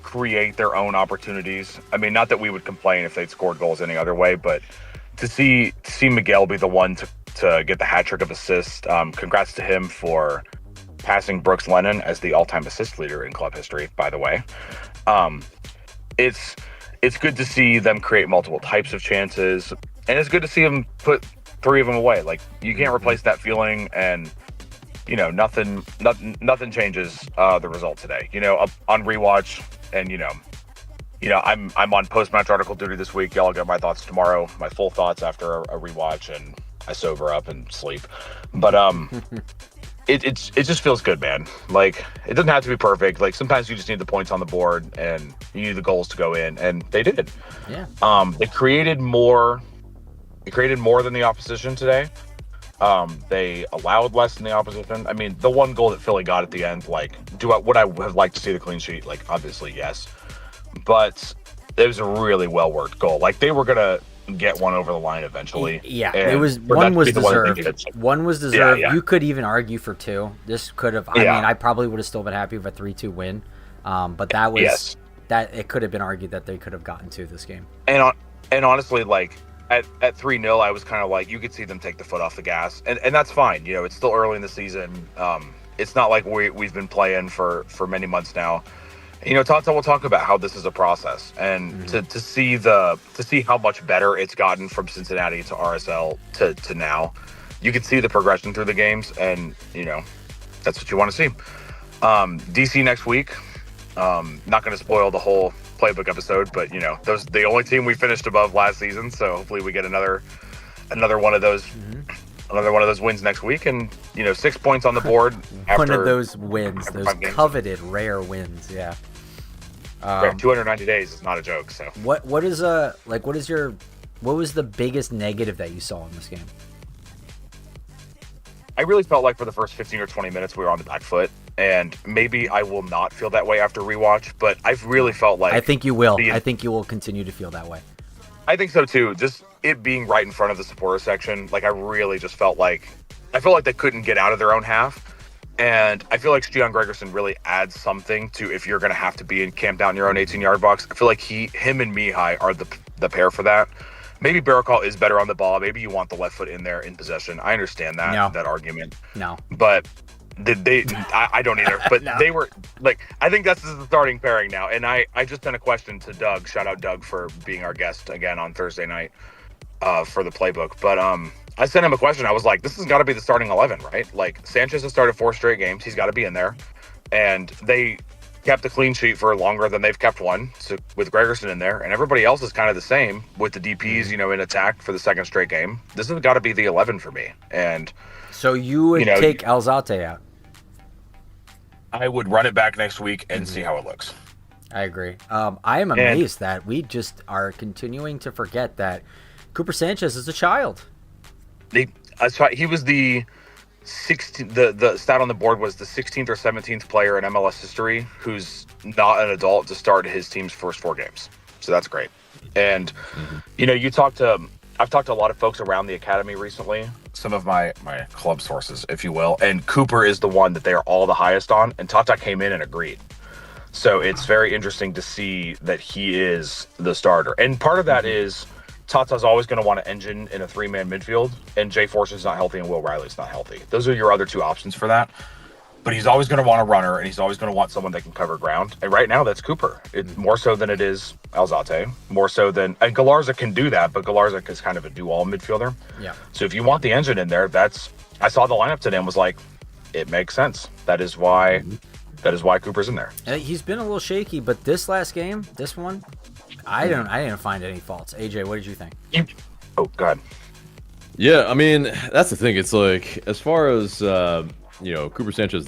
create their own opportunities. I mean, not that we would complain if they'd scored goals any other way, but to see Miguel be the one to get the hat trick of assists. Congrats to him for passing Brooks Lennon as the all-time assist leader in club history, by the way. It's good to see them create multiple types of chances, and it's good to see them put 3 of them away. Like, you can't replace that feeling, and nothing changes the result today. On rewatch, and I'm on post-match article duty this week. Y'all get my thoughts tomorrow, my full thoughts after a rewatch, and I sober up and sleep. But it just feels good, man. Like, it doesn't have to be perfect. Like, sometimes you just need the points on the board and you need the goals to go in, and they did. Yeah. They created more than the opposition today. They allowed less than the opposition. I mean, the one goal that Philly got at the end, like, would I have liked to see the clean sheet? Like, obviously, yes. But it was a really well-worked goal. Like, they were going to get one over the line eventually. Yeah, it was one was deserved. One was deserved. Yeah. You could even argue for 2. This could have. I mean, I probably would have still been happy with a 3-2 win. But that was that. It could have been argued that they could have gotten to this game. And honestly, like at 3-0, I was kind of like, you could see them take the foot off the gas, and that's fine. It's still early in the season. It's not like we've been playing for many months now. Tata will talk about how this is a process, and to see how much better it's gotten from Cincinnati to RSL to now. You can see the progression through the games, and that's what you want to see. DC next week. Not going to spoil the whole playbook episode, but those the only team we finished above last season, so hopefully we get another one of those. Another one of those wins next week, and 6 points on the board. One of those wins, those coveted rare wins, yeah. 290 days is not a joke. So what was the biggest negative that you saw in this game? I really felt like for the first 15 or 20 minutes we were on the back foot, and maybe I will not feel that way after rewatch, but I've really felt like I think you will. I think you will continue to feel that way. I think so too. Just it being right in front of the supporter section, like I really just felt like they couldn't get out of their own half. And I feel like Stian Gregerson really adds something to if you're going to have to be in camp down your own 18-yard box. I feel like him and Mihai are the pair for that. Maybe Barakal is better on the ball. Maybe you want the left foot in there in possession. I understand that argument. No. But I don't either. But no. They were like, I think that's the starting pairing now. And I just sent a question to Doug. Shout out Doug for being our guest again on Thursday night for the playbook. But I sent him a question. I was like, this has got to be the starting 11, right? Like, Sanchez has started 4 straight games. He's got to be in there. And they kept a clean sheet for longer than they've kept one, so with Gregerson in there. And everybody else is kind of the same with the DPs, in attack for the 2nd straight game. This has got to be the 11 for me. And so you would take Atlutd out? I would run it back next week and see how it looks. I agree. I am amazed that we just are continuing to forget that Cooper Sanchez is a child. He was the 16th. The stat on the board was the 16th or 17th player in MLS history who's not an adult to start his team's first 4 games. So that's great. And I've talked to a lot of folks around the academy recently. Some of my club sources, if you will. And Cooper is the one that they are all the highest on. And Tata came in and agreed. So it's very interesting to see that he is the starter. And part of that is Tata's always going to want to engine in a 3-man midfield, and Jay Forson's not healthy and Will Riley's not healthy. Those are your other 2 options for that. But he's always going to want a runner, and he's always going to want someone that can cover ground. And right now, that's Cooper. It's more so than it is Atlutd. More so than... And Galarza can do that, but Galarza is kind of a do-all midfielder. Yeah. So if you want the engine in there, I saw the lineup today and was like, it makes sense. That is why Cooper's in there. He's been a little shaky, but this last game, this one... I didn't find any faults. AJ, what did you think? Oh, God. Yeah, I mean, that's the thing. It's like, as far as, Cooper Sanchez,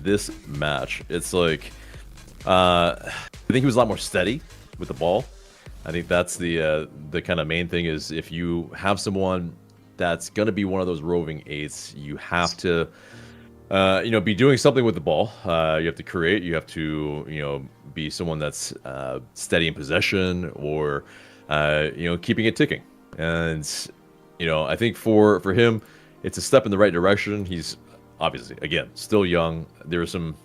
this match, it's like, I think he was a lot more steady with the ball. I think that's the kind of main thing is if you have someone that's going to be one of those roving 8s, you have to, be doing something with the ball. You have to create. You have to, be someone that's steady in possession or, keeping it ticking. And, I think for him, it's a step in the right direction. He's obviously, again, still young. There are some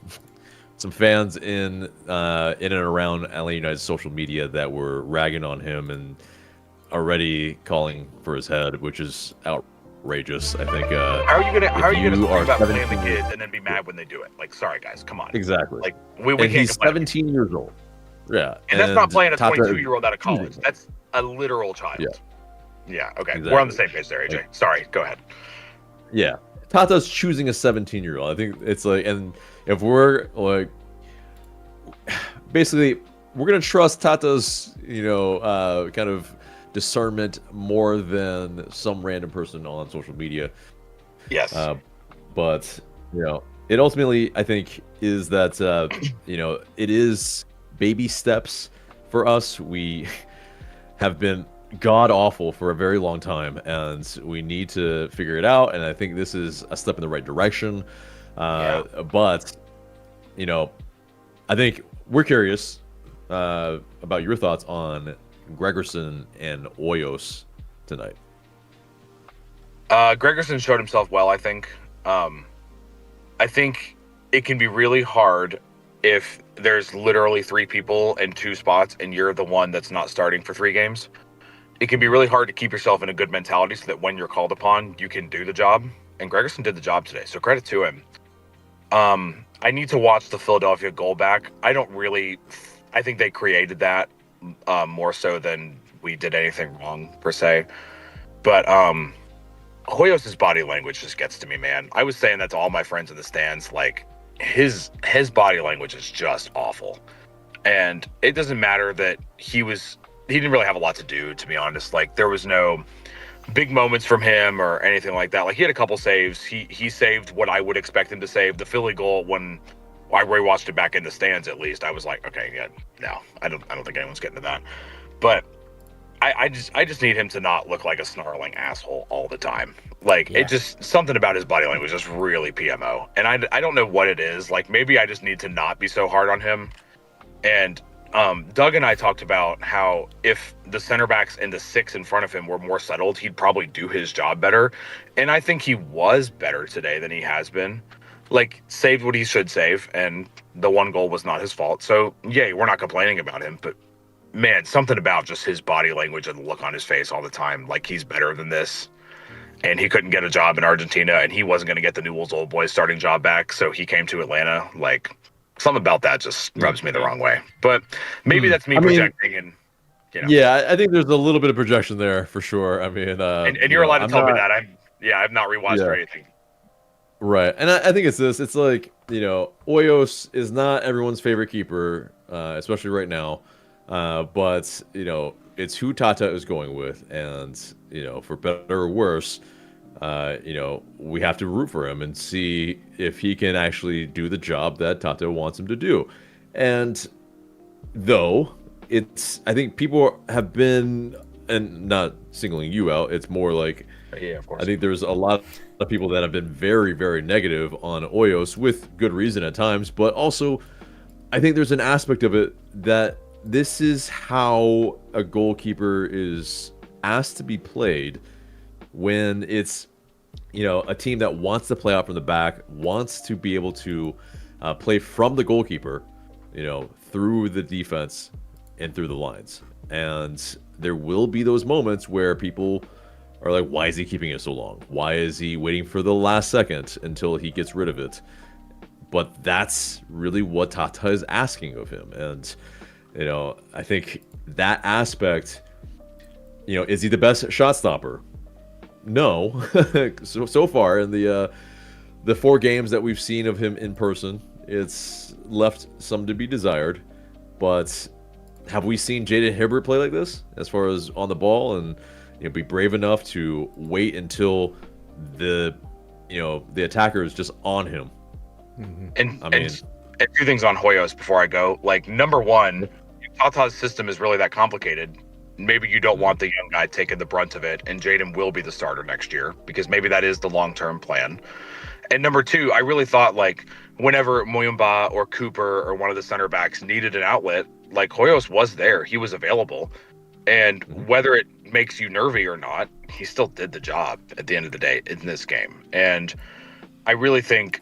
fans in and around LA United's social media that were ragging on him and already calling for his head, which is outrageous. I think. How are you gonna talk about 17 playing the kids and then be mad when they do it? Like, sorry guys, come on. Exactly. Like we and can't he's complain. 17 years old. Yeah, And that's not playing a Tata 22-year-old out of college. That's a literal child. Yeah. Okay. Exactly. We're on the same page there, AJ. Like, sorry. Go ahead. Yeah, Tata's choosing a 17-year-old. I think it's like, and if we're like, basically, we're gonna trust Tata's, kind of discernment more than some random person on social media. Yes. But it ultimately, I think, is that it is baby steps for us. We have been god awful for a very long time, and we need to figure it out. And I think this is a step in the right direction. But I think we're curious about your thoughts on Gregerson and Hoyos tonight. Gregerson showed himself well, I think. I think it can be really hard if there's literally 3 people in 2 spots and you're the one that's not starting for 3 games. It can be really hard to keep yourself in a good mentality so that when you're called upon, you can do the job. And Gregerson did the job today, so credit to him. I need to watch the Philadelphia goal back. I think they created that more so than we did anything wrong, per se. But Hoyos' body language just gets to me, man. I was saying that to all my friends in the stands. Like, his body language is just awful. And it doesn't matter that he didn't really have a lot to do, to be honest. Like, there was no big moments from him or anything like that. Like, he had a couple saves. He saved what I would expect him to save. The Philly goal, when I rewatched it back in the stands, at least, I was like, okay, yeah, no, I don't think anyone's getting to that. But I just need him to not look like a snarling asshole all the time. Like, it just, something about his body language is really PMO. And I don't know what it is. Like, maybe I just need to not be so hard on him. And Doug and I talked about how if the center backs and the 6 in front of him were more settled, he'd probably do his job better. And I think he was better today than he has been. Like, saved what he should save, and the 1 goal was not his fault. So, yeah, we're not complaining about him, but man, something about just his body language and the look on his face all the time, like he's better than this. And he couldn't get a job in Argentina, and he wasn't going to get the Newell's Old Boys starting job back, so he came to Atlanta. Like, something about that just rubs me the wrong way. But maybe that's me projecting, and Yeah, I think there's a little bit of projection there for sure. I mean, and you're allowed to tell me that. I've not rewatched or anything. Right, and I think it's this. It's like, Hoyos is not everyone's favorite keeper, especially right now. But it's who Tata is going with, and for better or worse, we have to root for him and see if he can actually do the job that Tata wants him to do. And though I think people have been, and not singling you out, it's more like, yeah, of course, I think there's a lot of people that have been very, very negative on Hoyos with good reason at times, but also I think there's an aspect of it that this is how a goalkeeper is asked to be played when it's, a team that wants to play out from the back, wants to be able to play from the goalkeeper, through the defense and through the lines. And there will be those moments where people are like, why is he keeping it so long? Why is he waiting for the last second until he gets rid of it? But that's really what Tata is asking of him. And I think that aspect, is he the best shot stopper? No. so far in the 4 games that we've seen of him in person, it's left some to be desired. But have we seen Jaden Hibbert play like this as far as on the ball and be brave enough to wait until the attacker is just on him? Mm-hmm. And 2 things on Hoyos before I go. Like, number 1, Tata's system is really that complicated. Maybe you don't want the young guy taking the brunt of it, and Jaden will be the starter next year, because maybe that is the long-term plan. And number 2, I really thought, like, whenever Muyumba or Cooper or one of the center backs needed an outlet, like, Hoyos was there. He was available. And whether it makes you nervy or not, he still did the job at the end of the day in this game. And I really kind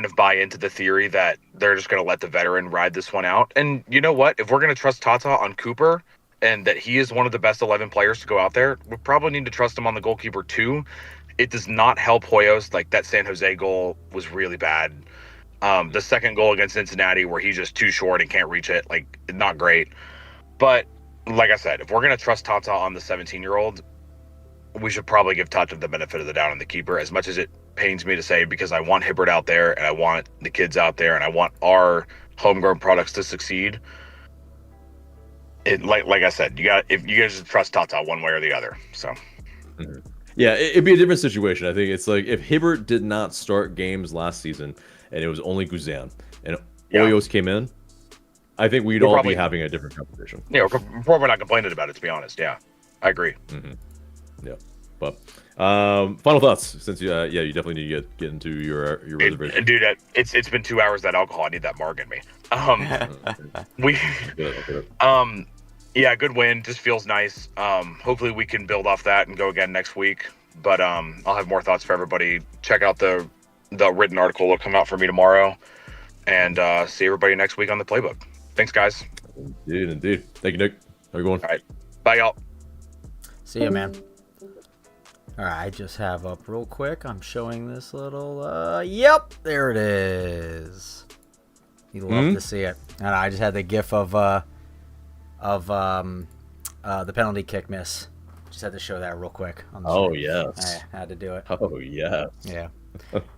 of buy into the theory that they're just going to let the veteran ride this one out. And you know what? If we're going to trust Tata on Cooper, and that he is one of the best 11 players to go out there, we probably need to trust him on the goalkeeper too. It does not help Hoyos. Like, that San Jose goal was really bad. The second goal against Cincinnati, where he's just too short and can't reach it, like, not great. But like I said, if we're going to trust Tata on the 17-year-old, we should probably give Tata the benefit of the doubt on the keeper, as much as it pains me to say, because I want Hibbert out there and I want the kids out there and I want our homegrown products to succeed. Like I said, if you guys trust Tata one way or the other. So yeah, it'd be a different situation. I think it's like if Hibbert did not start games last season and it was only Guzan and Hoyos came in, I think we'd all be having a different conversation. Yeah, we're probably not complaining about it, to be honest. Yeah, I agree. Yeah, but final thoughts, since you definitely need to get into your reservation. Dude, it's been 2 hours, that alcohol. I need that marg in me. Yeah, good win. Just feels nice. Hopefully we can build off that and go again next week. But I'll have more thoughts for everybody. Check out the written article will come out for me tomorrow, and see everybody next week on the playbook. Thanks, guys. Indeed. Thank you, Nick. How you going? All right. Bye, y'all. See you, man. All right, I just have up real quick. I'm showing this little. Yep, there it is. You love to see it. And I just had the GIF of the penalty kick miss. Just had to show that real quick. Yes. I had to do it. Oh yes. Yeah.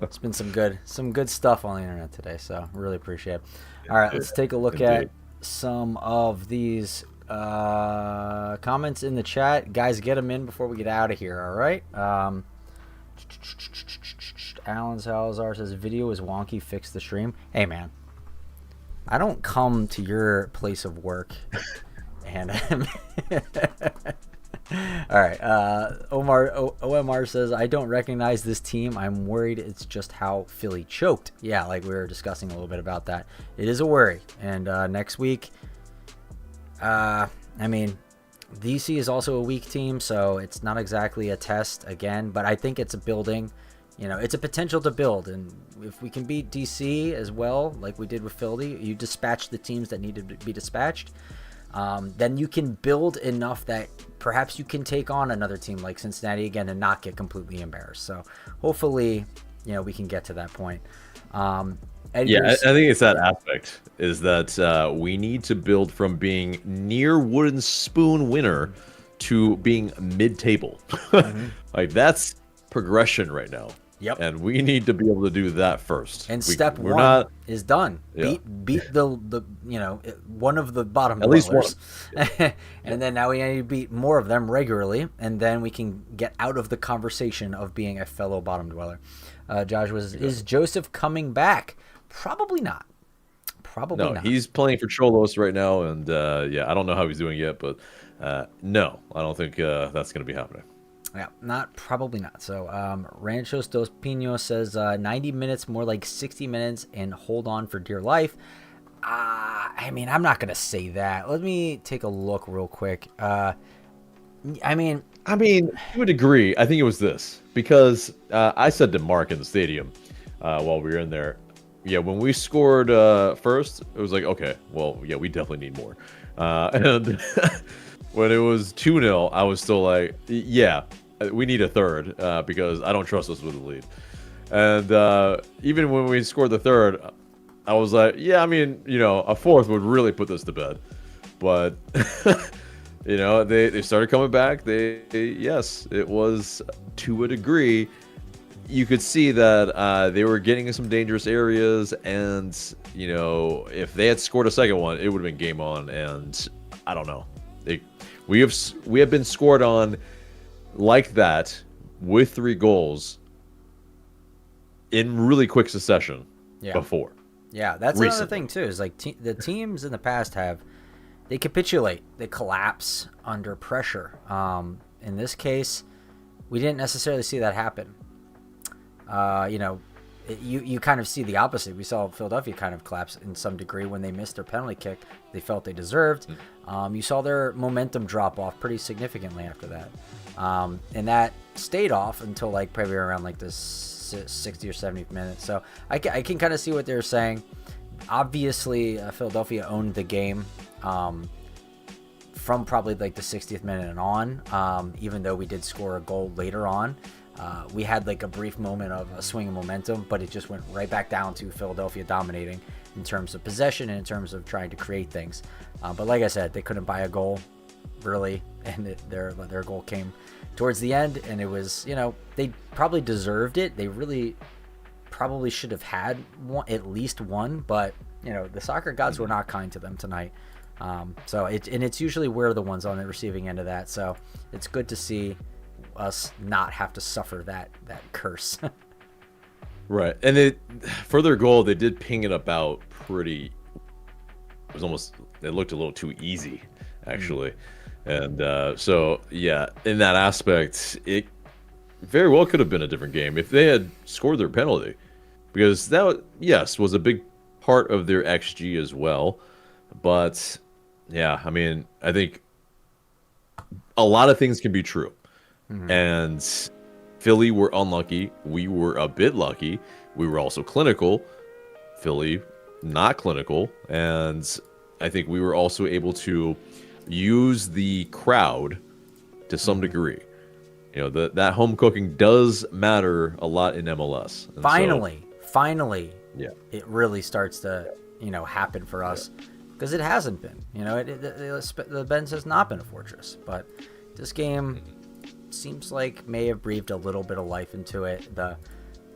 It's been some good stuff on the internet today, so really appreciate it. All right, let's take a look at some of these comments in the chat. Guys, get them in before we get out of here, all right? Alan Salazar says, video is wonky, fix the stream. Hey, man, I don't come to your place of work and all right, OMR says, I don't recognize this team. I'm worried it's just how Philly choked. Yeah, like we were discussing a little bit about that. It is a worry. And next week, I mean, DC is also a weak team, so it's not exactly a test again, but I think it's a building. You know, it's a potential to build, and if we can beat DC as well, like we did with Philly, you dispatch the teams that need to be dispatched, then you can build enough that perhaps you can take on another team like Cincinnati again and not get completely embarrassed. So hopefully, you know, we can get to that point. I think it's that aspect is that we need to build from being near wooden spoon winner to being mid-table. Like, that's progression right now. Yep. And we need to be able to do that first. And step one is done. Yeah. Beat the one of the bottom at dwellers. Least one. And then now we need to beat more of them regularly, and then we can get out of the conversation of being a fellow bottom dweller. Josh is Joseph coming back? Probably not. Probably not. He's playing for Cholos right now, and I don't know how he's doing yet, but no, I don't think that's going to be happening. Yeah, probably not. So Ranchos Dos Pinos says 90 minutes, more like 60 minutes, and hold on for dear life. I mean, I'm not going to say that. Let me take a look real quick. I mean, to a degree, I think it was this. Because I said to Mark in the stadium while we were in there, when we scored first, it was like, okay, well, yeah, we definitely need more. And when it was 2-0, I was still like, yeah, we need a third because I don't trust us with the lead. And even when we scored the third, I was like, yeah, I mean, a fourth would really put this to bed. But, they started coming back. Yes, it was to a degree. You could see that they were getting in some dangerous areas. And, if they had scored a second one, it would have been game on. And I don't know. We have been scored on like that with 3 goals in really quick succession before. Yeah, that's another thing too. Is like the teams in the past they capitulate, they collapse under pressure. In this case, we didn't necessarily see that happen. You kind of see the opposite. We saw Philadelphia kind of collapse in some degree when they missed their penalty kick they felt they deserved. You saw their momentum drop off pretty significantly after that. And that stayed off until like probably around like the 60 or 70th minute. So I can kind of see what they're saying. Obviously, Philadelphia owned the game from probably like the 60th minute and on, even though we did score a goal later on. We had like a brief moment of a swing of momentum, but it just went right back down to Philadelphia dominating in terms of possession and in terms of trying to create things. But like I said, they couldn't buy a goal, really, and their goal came towards the end, and it was, they probably deserved it. They really probably should have had at least one, but the soccer gods were not kind to them tonight. So it's usually we're the ones on the receiving end of that. So it's good to see us not have to suffer that curse. Right. And for their goal, they did ping it about pretty. It looked a little too easy, actually. And so, yeah, in that aspect, it very well could have been a different game if they had scored their penalty, because that, yes, was a big part of their XG as well. But yeah, I mean, I think a lot of things can be true. And Philly were unlucky. We were a bit lucky. We were also clinical. Philly, not clinical. And I think we were also able to use the crowd to some degree. That home cooking does matter a lot in MLS. And finally, yeah, it really starts to, happen for us, because it hasn't been. The Benz has not been a fortress, but this game seems like may have breathed a little bit of life into it. The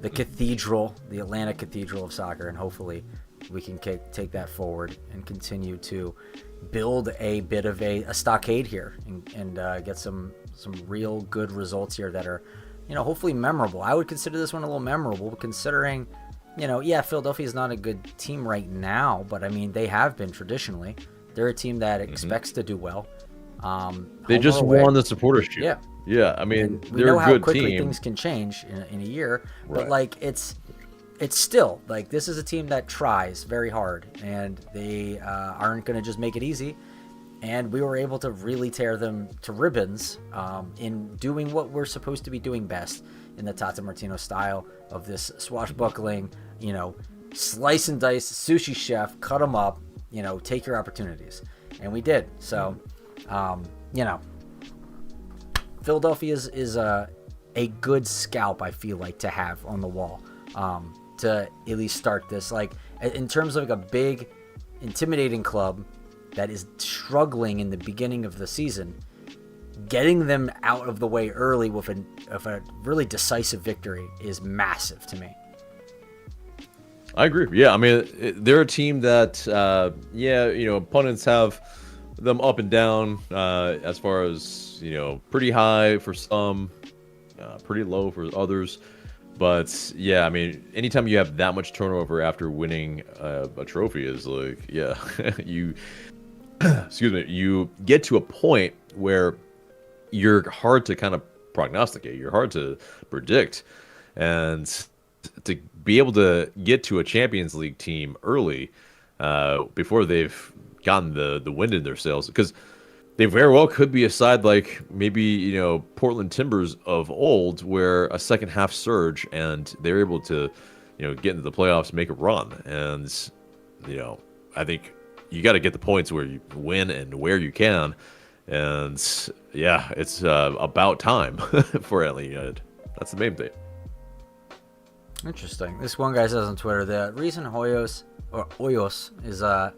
cathedral, the Atlanta Cathedral of soccer, and hopefully we can take that forward and continue to build a bit of a stockade here and get some real good results here that are, hopefully memorable. I would consider this one a little memorable, considering, Philadelphia is not a good team right now, but I mean, they have been traditionally. They're a team that expects to do well. They just won the Supporters' Shield. Yeah, I mean, we they're know a how good quickly team. things can change in a year, Right. but like it's still like this is a team that tries very hard, and they aren't going to just make it easy. And we were able to really tear them to ribbons in doing what we're supposed to be doing best in the Tata Martino style of this swashbuckling, slice and dice sushi chef, cut them up, take your opportunities, and we did. So, Philadelphia is a good scalp, I feel like, to have on the wall to at least start this. Like, in terms of like a big, intimidating club that is struggling in the beginning of the season, getting them out of the way early with a really decisive victory is massive to me. I agree. Yeah, I mean, they're a team that, opponents have them up and down as far as, pretty high for some, pretty low for others. But, yeah, I mean, anytime you have that much turnover after winning a trophy is like, yeah, you get to a point where you're hard to kind of prognosticate. You're hard to predict. And to be able to get to a Champions League team early before they've gotten the wind in their sails, because they very well could be a side like maybe, Portland Timbers of old, where a second half surge and they're able to, get into the playoffs, make a run. And, I think you got to get the points where you win and where you can. And yeah, it's about time for Atlanta United. That's the main thing. Interesting. This one guy says on Twitter, the reason Hoyos is at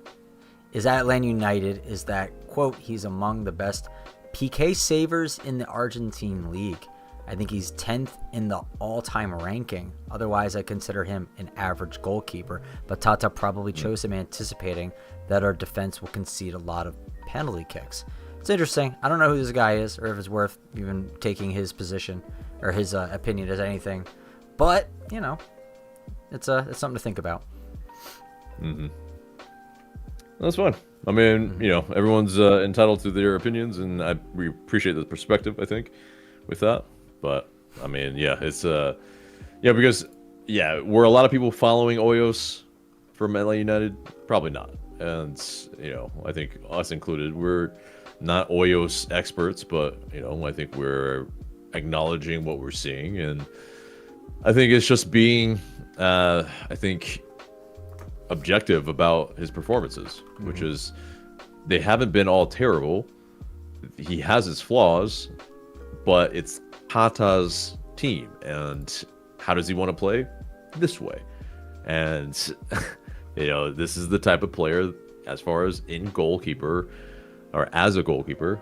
Atlanta United is that, quote, he's among the best PK savers in the Argentine league. I think he's 10th in the all-time ranking. Otherwise, I consider him an average goalkeeper. But Tata probably chose him anticipating that our defense will concede a lot of penalty kicks. It's interesting. I don't know who this guy is or if it's worth even taking his position or his opinion as anything. But, it's something to think about. Mm-hmm. That's fine. I mean, everyone's entitled to their opinions, and we appreciate the perspective, I think, with that. But, I mean, yeah, it's, because, were a lot of people following Hoyos from Atlanta United? Probably not. And, I think us included, we're not Hoyos experts, but, I think we're acknowledging what we're seeing. And I think it's just being, objective about his performances, which is they haven't been all terrible, he has his flaws, but it's Tata's team, and how does he want to play? This way. And this is the type of player, as far as in goalkeeper or as a goalkeeper,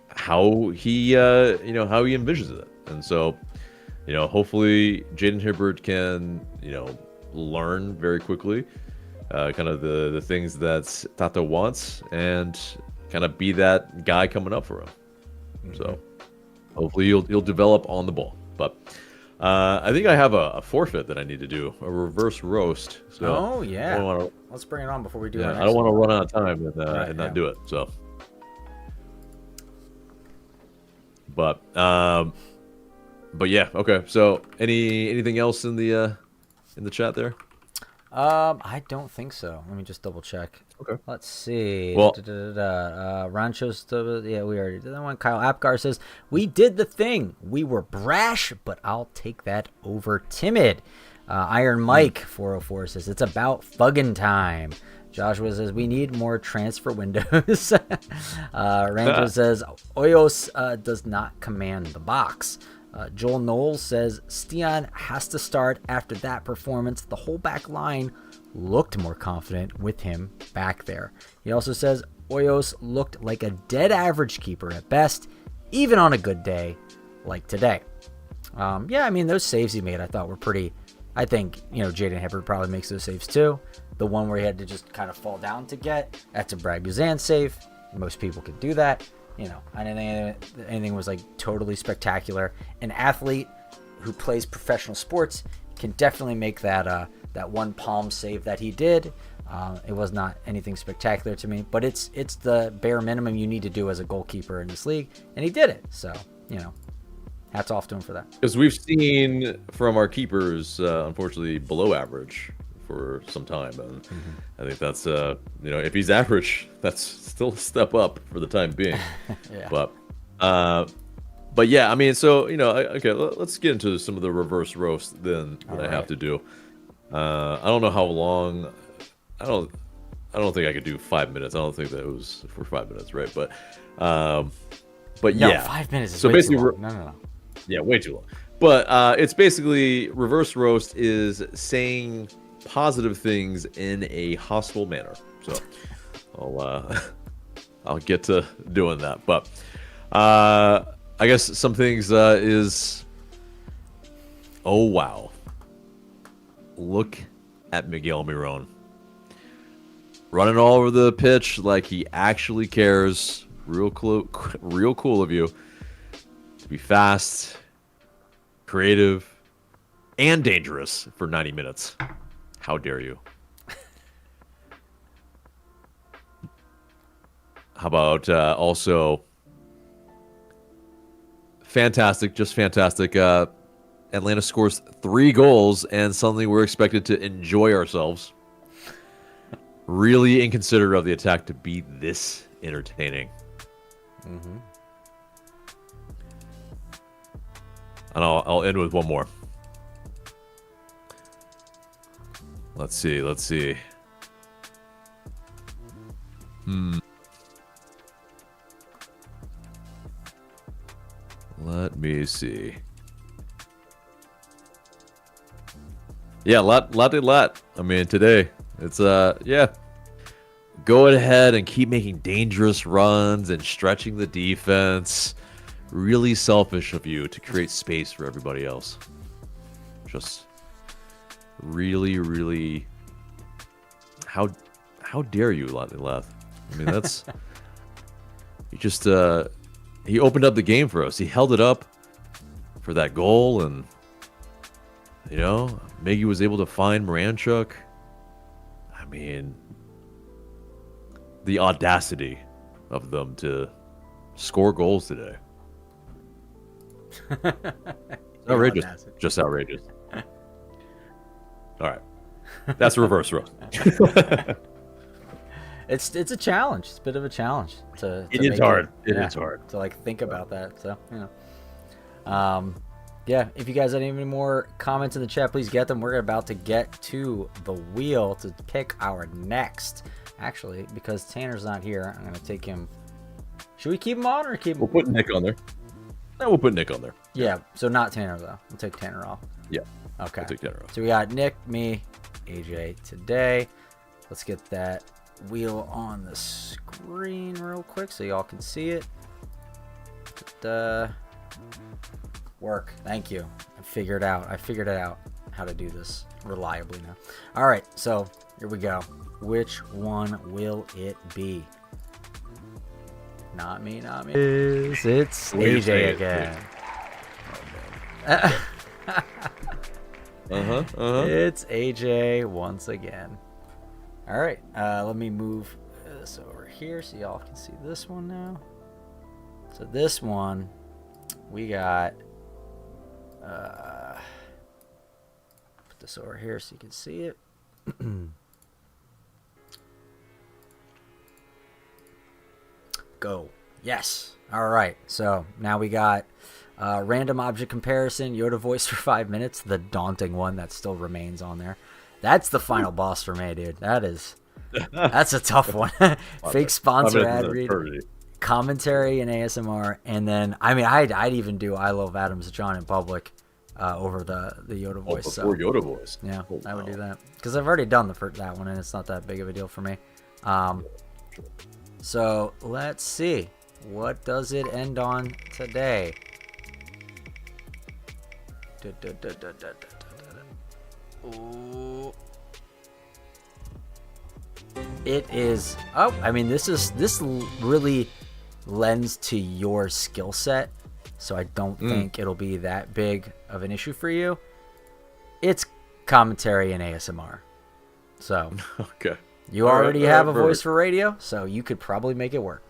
how he how he envisions it. And so hopefully Jaden Hibbert can learn very quickly kind of the things that Tata wants, and kind of be that guy coming up for him. So hopefully he'll develop on the ball. But I think I have a forfeit that I need to do, a reverse roast. So let's bring it on before we do. I don't want to run out of time and not do it. So, but yeah, okay. So anything else in the chat there? I don't think so. Let me just double check. Okay. Let's see. Well, Rancho's, we already did that one. Kyle Apgar says, we did the thing. We were brash, but I'll take that over timid. Iron Mike 404 says, it's about fuggin' time. Joshua says, we need more transfer windows. Rancho says, Oyos does not command the box. Joel Knowles says, Stian has to start after that performance. The whole back line looked more confident with him back there. He also says, Oyos looked like a dead average keeper at best, even on a good day like today. Those saves he made I thought were pretty. I think, Jaden Hibbert probably makes those saves too. The one where he had to just kind of fall down to get, that's a Brad Guzan save. Most people can do that. I didn't think anything was like totally spectacular. An athlete who plays professional sports can definitely make that one palm save that he did. It was not anything spectacular to me, but it's the bare minimum you need to do as a goalkeeper in this league, and he did it. So hats off to him for that. Because we've seen from our keepers, unfortunately, below average for some time, and I think that's if he's average, that's still a step up for the time being. Yeah. But yeah, I mean, so okay, let's get into some of the reverse roast then that I have to do. I don't know how long. I don't think I could do 5 minutes. I don't think that it was for 5 minutes, right? But yeah, 5 minutes is so way basically too long. No. Yeah, way too long. But it's basically reverse roast is saying positive things in a hostile manner. So I'll get to doing that. But I guess some things is, oh wow, look at Miguel Miron running all over the pitch like he actually cares. Real cool of you to be fast, creative, and dangerous for 90 minutes. How dare you? How about also fantastic, just fantastic. Atlanta scores 3 goals, and suddenly we're expected to enjoy ourselves. Really inconsiderate of the attack to be this entertaining. Mm-hmm. And I'll end with one more. Let's see. Let me see. Yeah, lot. I mean, today it's go ahead and keep making dangerous runs and stretching the defense. Really selfish of you to create space for everybody else. Just really, how dare you, Latleth? I mean, that's he opened up the game for us. He held it up for that goal, and Miggy was able to find Moranchuk. I mean, the audacity of them to score goals today. Outrageous. Audacity. Just outrageous. All right. That's reverse row. It's a challenge. It's a bit of a challenge to It is make hard. it It is hard. to think about that. So yeah. If you guys have any more comments in the chat, please get them. We're about to get to the wheel to pick our next. Actually, because Tanner's not here, I'm gonna take him Should we keep him on or keep him? We'll put Nick on there. No, we'll put Nick on there. Yeah, so not Tanner, though. We'll take Tanner off. Yeah. Okay. We'll take Tanner off. So we got Nick, me, AJ today. Let's get that wheel on the screen real quick so y'all can see it. Work. Thank you. I figured it out how to do this reliably now. All right, so here we go. Which one will it be? Not me. It's AJ again. It's AJ once again. All right, let me move this over here so y'all can see this one now. So this one, we got, put this over here so you can see it. Go. Yes. All right. So now we got random object comparison, Yoda voice for 5 minutes, the daunting one that still remains on there. That's the final boss for me, dude. That's a tough one. Fake sponsor ad read, commentary and ASMR, and then I'd even do I Love Adams John in public over the Yoda voice. Before Yoda voice. Yeah, I would do that because I've already done that one and it's not that big of a deal for me. So let's see, what does it end on today? Ooh. It is. Oh, I mean, this really lends to your skill set, so I don't think it'll be that big of an issue for you. It's commentary and ASMR, so okay. You already have a voice for radio, so you could probably make it work.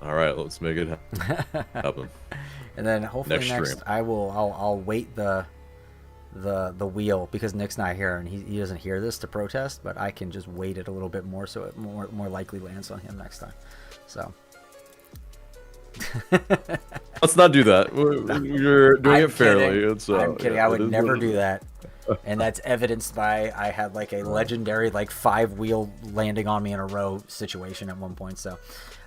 All right, let's make it happen. And then hopefully next I'll wait the wheel because Nick's not here and he doesn't hear this to protest, but I can just wait it a little bit more so it more likely lands on him next time. So let's not do that. You're doing it fairly. I'm kidding. I would never do that. And that's evidenced by I had like a legendary 5-wheel landing on me in a row situation at one point. So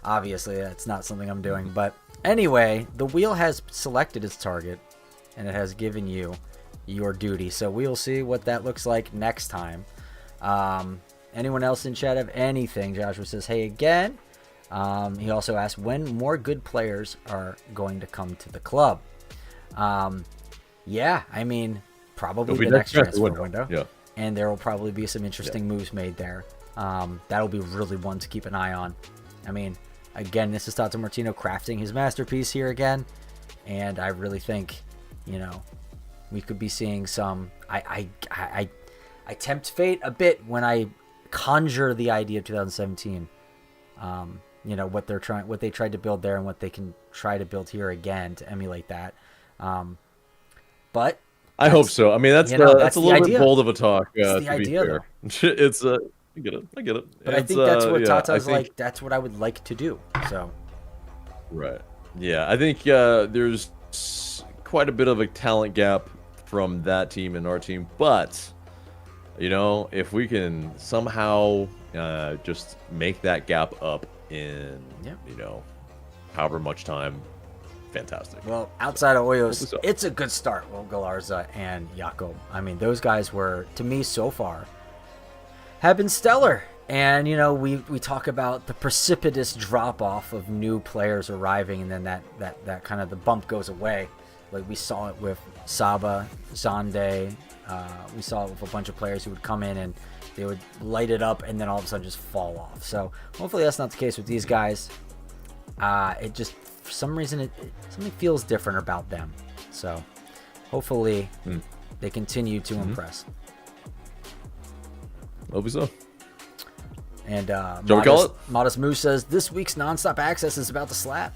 obviously that's not something I'm doing. But anyway, the wheel has selected its target and it has given you your duty. So we'll see what that looks like next time. Anyone else in chat have anything? Joshua says, hey again. He also asked when more good players are going to come to the club. Yeah, I mean, probably the next transfer window. Yeah. And there will probably be some interesting moves made there. That'll be really one to keep an eye on. I mean, again, this is Tato Martino crafting his masterpiece here again. And I really think, we could be seeing some. I tempt fate a bit when I conjure the idea of 2017. What they tried to build there and what they can try to build here again to emulate that. But I hope so. I mean, that's a little bit bold of a talk. It's the idea, it's I get it. But I think that's what Tata's like. That's what I would like to do. So. Right. Yeah, I think there's quite a bit of a talent gap from that team and our team, but if we can somehow just make that gap up in however much time, fantastic. Well, outside of Hoyos, it's a good start. Well, Galarza and Jakob, I mean, those guys were, to me so far, have been stellar. And we talk about the precipitous drop off of new players arriving, and then that kind of the bump goes away. Like we saw it with Saba, Zande. We saw it with a bunch of players who would come in and they would light it up and then all of a sudden just fall off. So hopefully that's not the case with these guys. It just, for some reason, something feels different about them. So hopefully they continue to impress. Hope so. And Modest Moose says, this week's nonstop access is about to slap.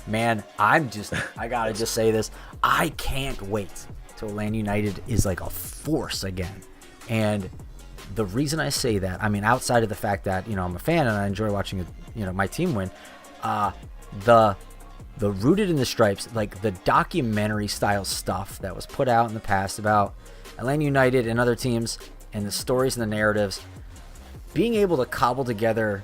Man, I gotta just say this. I can't wait till Atlanta United is like a force again. And the reason I say that, I mean, outside of the fact that, I'm a fan and I enjoy watching, my team win, the Rooted in the Stripes, like the documentary style stuff that was put out in the past about Atlanta United and other teams and the stories and the narratives, being able to cobble together,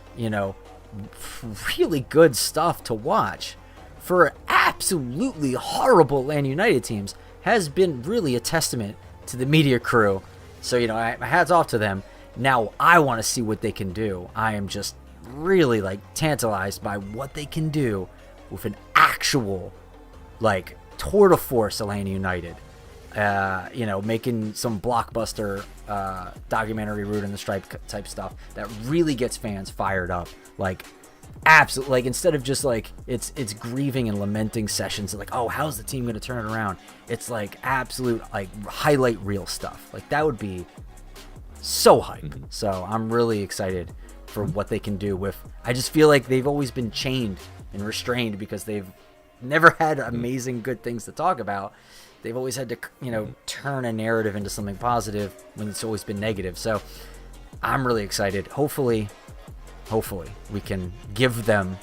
really good stuff to watch for absolutely horrible Atlanta United teams has been really a testament to the media crew. So, you know, my hat's off to them. Now I want to see what they can do. I am just really like tantalized by what they can do with an actual like tour de force Atlanta United. You know, making some blockbuster documentary Root in the Stripe type stuff that really gets fans fired up. Like, absolutely, like instead of just like it's grieving and lamenting sessions like, oh, how's the team going to turn it around? It's like absolute like highlight reel stuff. Like that would be so hype. So I'm really excited for what they can do with. I just feel like they've always been chained and restrained because they've never had amazing good things to talk about. They've always had to, you know, turn a narrative into something positive when it's always been negative. So I'm really excited. Hopefully we can give them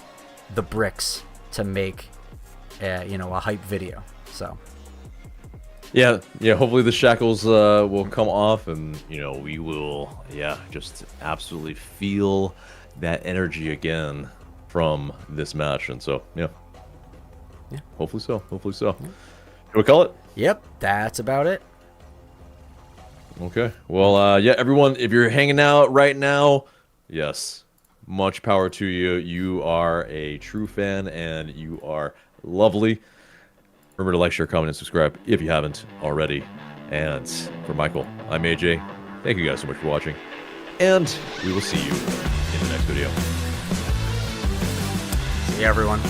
the bricks to make, you know, a hype video. So. Yeah. Hopefully the shackles will come off, and you know we will, just absolutely feel that energy again from this match. And so, hopefully so. Can we call it? Yep, that's about it. Okay. Well, everyone, if you're hanging out right now, yes, much power to you. You are a true fan, and you are lovely. Remember to like, share, comment, and subscribe if you haven't already. And for Michael, I'm AJ. Thank you guys so much for watching, and we will see you in the next video. See you, everyone.